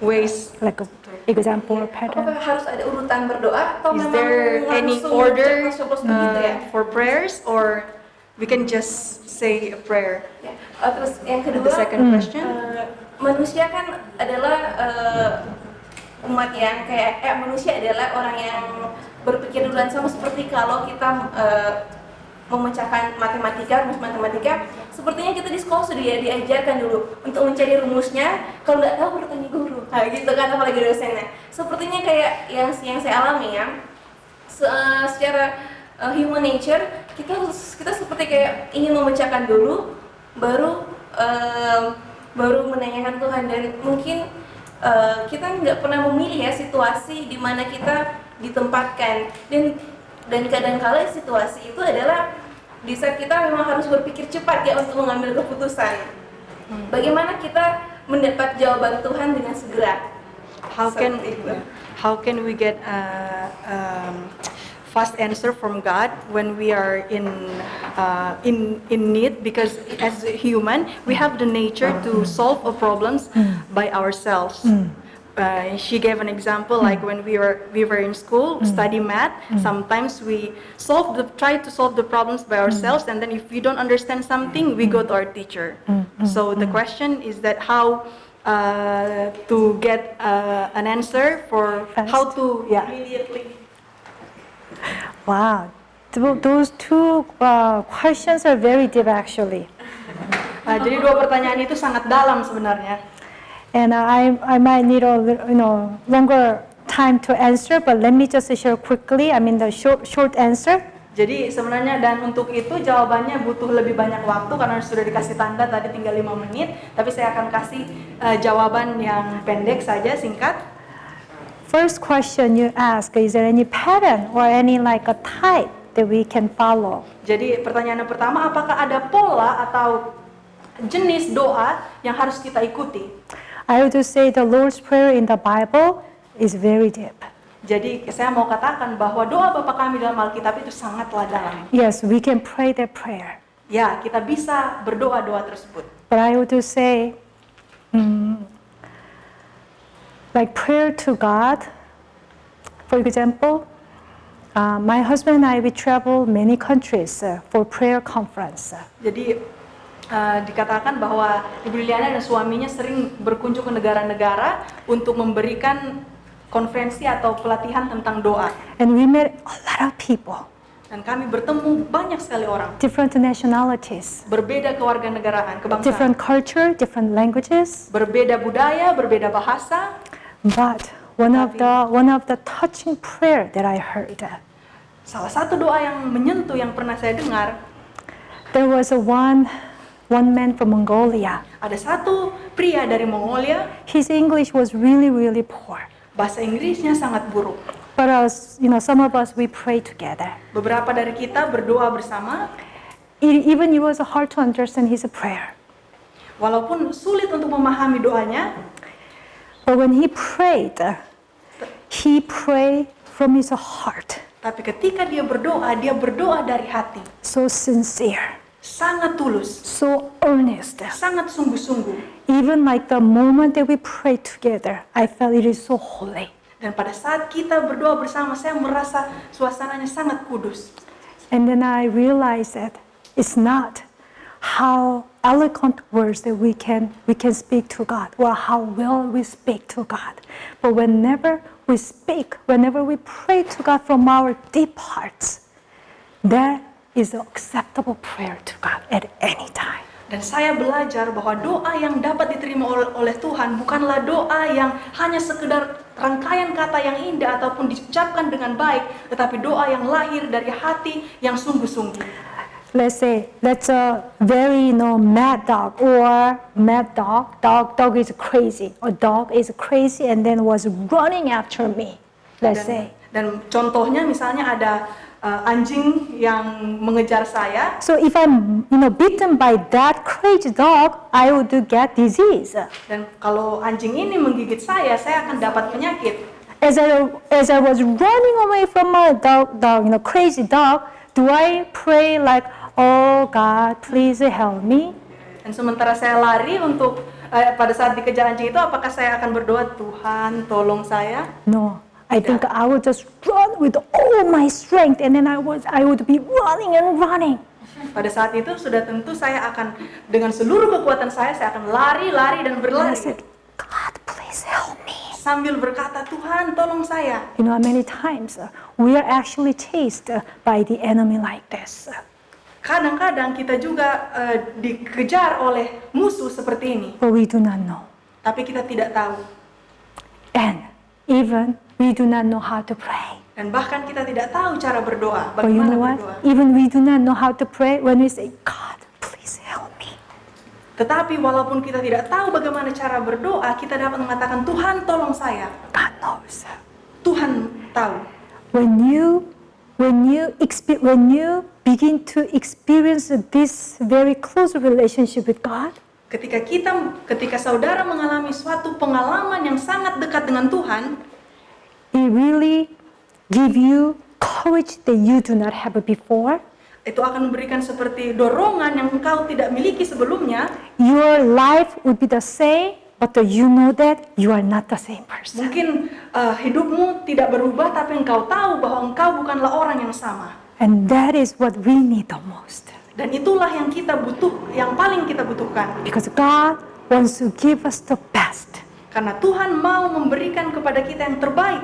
ways? Like an example or pattern. Apakah harus ada urutan berdoa, atau Is memang there any langsung order coblos begitu ya? for prayers, or we can just say a prayer? Ya. Terus yang kedua, The second question. manusia kan adalah umat yang manusia adalah orang yang berpikir duluan, sama seperti kalau kita memecahkan rumus matematika, sepertinya kita di sekolah sudah diajarkan dulu untuk mencari rumusnya, kalau nggak tahu bertanya guru, kayak gitu kan, apalagi dosennya. Sepertinya kayak yang saya alami ya, secara human nature, kita seperti kayak ingin memecahkan dulu, baru menanyakan Tuhan, dan mungkin kita nggak pernah memilih ya situasi di mana kita ditempatkan, dan kadang-kala situasi itu adalah di saat kita memang harus berpikir cepat ya untuk mengambil keputusan. Bagaimana kita mendapat jawaban Tuhan dengan segera? How can we get fast answer from God when we are in need? Because as a human, we have the nature to solve problems by ourselves. She gave an example like when we were in school, study math. Sometimes we try to solve the problems by ourselves, and then if we don't understand something, we go to our teacher. So the question is that how to get an answer for how to immediately. Wow, those two questions are very deep actually. Jadi dua pertanyaan itu sangat dalam sebenarnya. And I might need a longer time to answer, but let me just share quickly. I mean the short answer. Jadi sebenarnya dan untuk itu jawabannya butuh lebih banyak waktu karena sudah dikasih tanda tadi tinggal 5 menit. Tapi saya akan kasih jawaban yang pendek saja, singkat. First question you ask, is there any pattern or any like a type that we can follow? Jadi pertanyaan yang pertama, apakah ada pola atau jenis doa yang harus kita ikuti? I would say the Lord's Prayer in the Bible is very deep. Jadi saya mau katakan bahwa doa Bapa kami dalam Alkitab itu sangatlah dalam. Yes, we can pray that prayer. Ya, kita bisa berdoa-doa tersebut. But I would say, like prayer to God, for example, my husband and I, we travel many countries for prayer conference. Jadi dikatakan bahwa Ibu Liliana dan suaminya sering berkunjung ke negara-negara untuk memberikan konferensi atau pelatihan tentang doa. And we met a lot of people, Dan kami bertemu banyak sekali orang, different nationalities, berbeda kewarganegaraan, kebangsaan, different culture, different languages. berbeda budaya, berbeda bahasa. But one of the touching prayer that I heard, Salah satu doa yang menyentuh yang pernah saya dengar, there was one man from Mongolia. ada satu pria dari Mongolia, His English was really, really poor. bahasa Inggrisnya sangat buruk. But some of us, we pray together. Beberapa dari kita berdoa bersama, Even it was hard to understand his prayer. walaupun sulit untuk memahami doanya, But when he prayed from his heart. tapi ketika dia berdoa dari hati, So sincere, sangat tulus, so earnest. sangat sungguh-sungguh. Even like the moment that we pray together, I felt it is so holy. Dan pada saat kita berdoa bersama, saya merasa suasananya sangat kudus. And then I realized that it's not how eloquent words that we can speak to God, or how well we speak to God. But whenever we speak, whenever we pray to God from our deep hearts, that is an acceptable prayer to God at any time. Dan saya belajar bahwa doa yang dapat diterima oleh Tuhan bukanlah doa yang hanya sekedar rangkaian kata yang indah ataupun diucapkan dengan baik, tetapi doa yang lahir dari hati yang sungguh-sungguh. Let's say that's a very mad dog, or mad dog. Dog is crazy. A dog is crazy and then was running after me. Let's say. Dan contohnya misalnya ada anjing yang mengejar saya. So if I'm bitten by that crazy dog, I would get disease. Dan kalau anjing ini menggigit saya akan dapat penyakit. As I was running away from my crazy dog, do I pray like, oh God, please help me? Dan sementara saya lari untuk pada saat dikejar anjing itu, apakah saya akan berdoa, Tuhan tolong saya? No. I think I would just run with all my strength, and then I would be running and running. Pada saat itu sudah tentu saya akan dengan seluruh kekuatan saya akan lari dan And I berlari. said, God, please help me. Sambil berkata, Tuhan tolong saya. Many times we are actually chased by the enemy like this. Kadang-kadang kita juga dikejar oleh musuh seperti ini, But we do not know. tapi kita tidak tahu. And even we do not know how to pray. Dan bahkan kita tidak tahu cara berdoa, But you bagaimana know what? berdoa. Even we do not know how to pray when we say, God, please help me. Tetapi walaupun kita tidak tahu bagaimana cara berdoa, kita dapat mengatakan, Tuhan tolong saya. God knows. Tuhan tahu. When you begin to experience this very close relationship with God, Ketika saudara mengalami suatu pengalaman yang sangat dekat dengan Tuhan, it really give you courage that you do not have before. itu akan memberikan seperti dorongan yang engkau tidak miliki sebelumnya. Your life would be the same, but you know that you are not the same person. Mungkin hidupmu tidak berubah, tapi engkau tahu bahwa engkau bukanlah orang yang sama. And that is what we need the most. Dan itulah yang paling kita butuhkan. Because God wants to give us the best. Karena Tuhan mau memberikan kepada kita yang terbaik.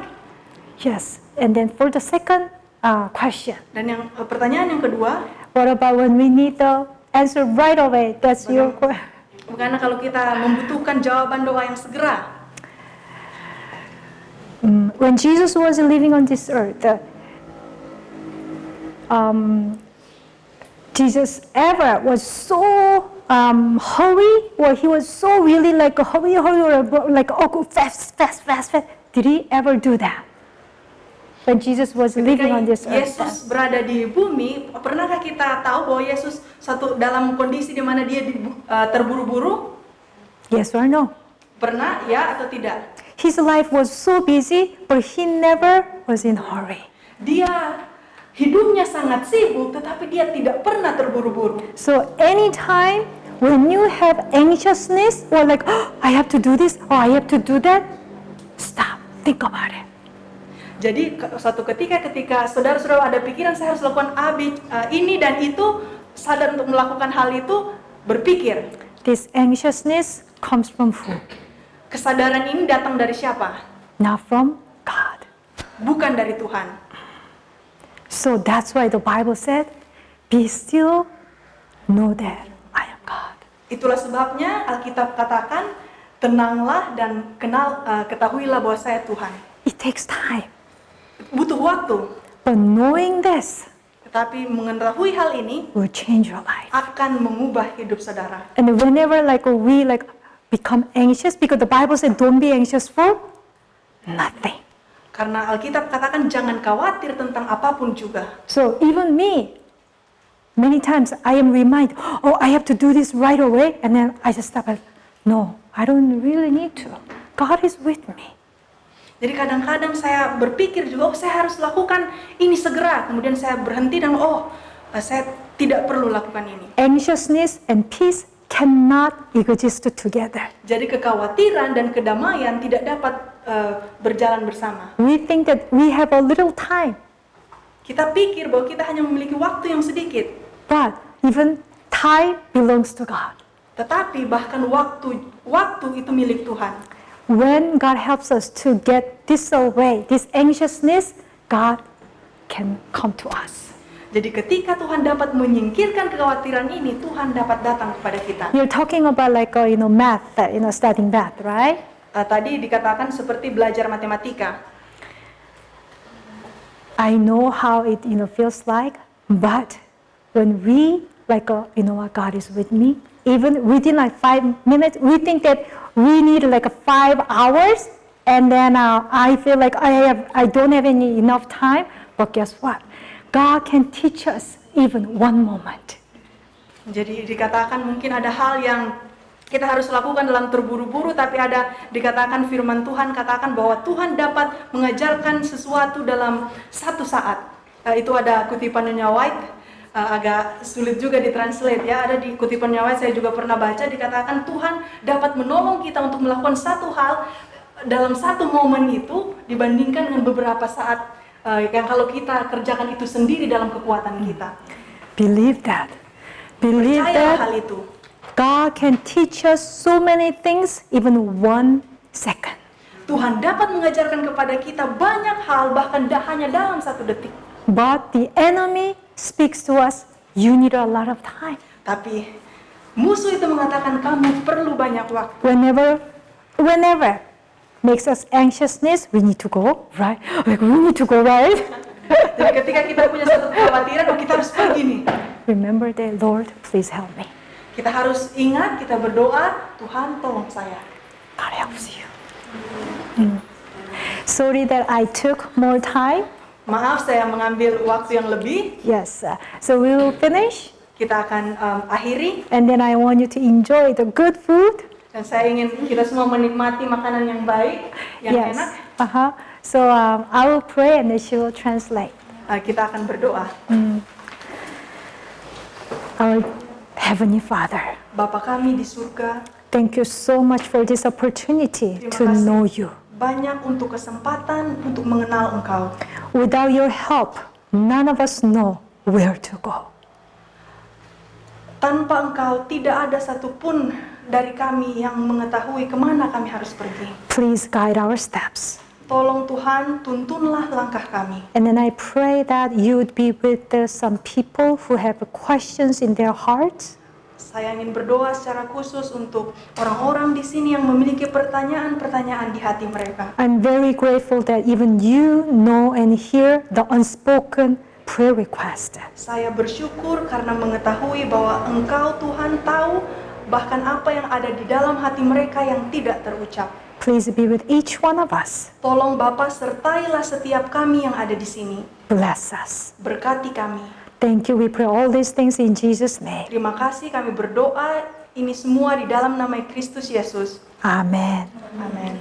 Yes. And then for the second question. Dan pertanyaan yang kedua, What about when we need the answer right away? That's your question. bagaimana kalau kita membutuhkan jawaban doa yang segera? When Jesus was living on this earth, Jesus ever was so hurry, or he was so really like hurry, or like go fast. Did he ever do that? When Jesus was living on this earth. Yesus berada di bumi, pernahkah kita tahu bahwa Yesus dalam kondisi di mana dia terburu-buru? Yes or no? Pernah, ya atau tidak? his life was so busy, but he never was in hurry. Dia hidupnya sangat sibuk, tetapi dia tidak pernah terburu-buru. So anytime when you have anxiousness or like, oh, I have to do this or I have to do that, stop, think about it. Jadi suatu ketika saudara-saudara ada pikiran saya harus lakukan ini dan itu, sadar untuk melakukan hal itu, berpikir. This anxiousness comes from who? Kesadaran ini datang dari siapa? Not from God. Bukan dari Tuhan. So that's why the Bible said, be still, know that I am God. Itulah sebabnya Alkitab katakan, tenanglah dan ketahuilah bahwa saya Tuhan. It takes time. Butuh waktu, But knowing this tetapi mengetahui hal ini will change your life. akan mengubah hidup saudara. And whenever we become anxious, because the Bible said don't be anxious for nothing. Karena Alkitab katakan jangan khawatir tentang apapun juga. So even me, many times I am reminded, oh, I have to do this right away, and then I just stop and, no, I don't really need to. God is with me. Jadi kadang-kadang saya berpikir juga, oh saya harus lakukan ini segera. Kemudian saya berhenti dan saya tidak perlu lakukan ini. Anxiousness and peace cannot exist together. Jadi kekhawatiran dan kedamaian tidak dapat berjalan bersama. We think that we have a little time, Kita pikir bahwa kita hanya memiliki waktu yang sedikit. but even time belongs to God. Tetapi bahkan waktu itu milik Tuhan. When God helps us to get this away, this anxiousness, God can come to us. Jadi ketika Tuhan dapat menyingkirkan kekhawatiran ini, Tuhan dapat datang kepada kita. You're talking about math, studying math, right? Tadi dikatakan seperti belajar matematika. I know how it feels like, but when we God is with me, even within 5 minutes, we think that we need 5 hours, and then I feel like I don't have enough time. But guess what? God can teach us even one moment. Jadi dikatakan mungkin ada hal yang kita harus lakukan dalam terburu-buru, tapi dikatakan firman Tuhan katakan bahwa Tuhan dapat mengajarkan sesuatu dalam 1 saat. Itu ada kutipan Nyonya White, agak sulit juga ditranslate ya. Ada di kutipan Nyonya White, saya juga pernah baca, dikatakan Tuhan dapat menolong kita untuk melakukan satu hal dalam 1 momen itu dibandingkan dengan beberapa saat yang kalau kita kerjakan itu sendiri dalam kekuatan kita. Believe that. Believe Percayalah that hal itu. God can teach us so many things, even 1 second. Tuhan dapat mengajarkan kepada kita banyak hal, bahkan hanya dalam 1 detik. But the enemy speaks to us, you need a lot of time. Tapi musuh itu mengatakan kamu perlu banyak waktu. Whenever makes us anxiousness, we need to go, right? We need to go, right? Jadi ketika kita punya satu kekhawatiran, kita harus pergi nih. Remember that, Lord, please help me. Kita harus ingat, kita berdoa, Tuhan tolong saya. God helps you. Sorry that I took more time. Maaf saya mengambil waktu yang lebih. Yes, so we will finish. Kita akan akhiri. And then I want you to enjoy the good food. Dan saya ingin kita semua menikmati makanan yang baik, yang enak. So I will pray and then she will translate. Kita akan berdoa. Our Heavenly Father, Bapa kami di surga, thank you so much for this opportunity Terima to kasih. know you. Banyak untuk kesempatan untuk mengenal Engkau. Without your help, none of us know where to go. Tanpa Engkau tidak ada satupun dari kami yang mengetahui kemana kami harus pergi. Please guide our steps. Tolong Tuhan, tuntunlah langkah kami. And then I pray that you would be with some people who have questions in their hearts. Saya ingin berdoa secara khusus untuk orang-orang di sini yang memiliki pertanyaan-pertanyaan di hati mereka. I'm very grateful that even you know and hear the unspoken prayer request. Saya bersyukur karena mengetahui bahwa Engkau Tuhan tahu bahkan apa yang ada di dalam hati mereka yang tidak terucap. Please be with each one of us. Tolong Bapa sertailah setiap kami yang ada di sini. Bless us. Berkati kami. Thank you. We pray all these things in Jesus' name. Terima kasih kami berdoa ini semua di dalam nama Kristus Yesus. Amen. Amin.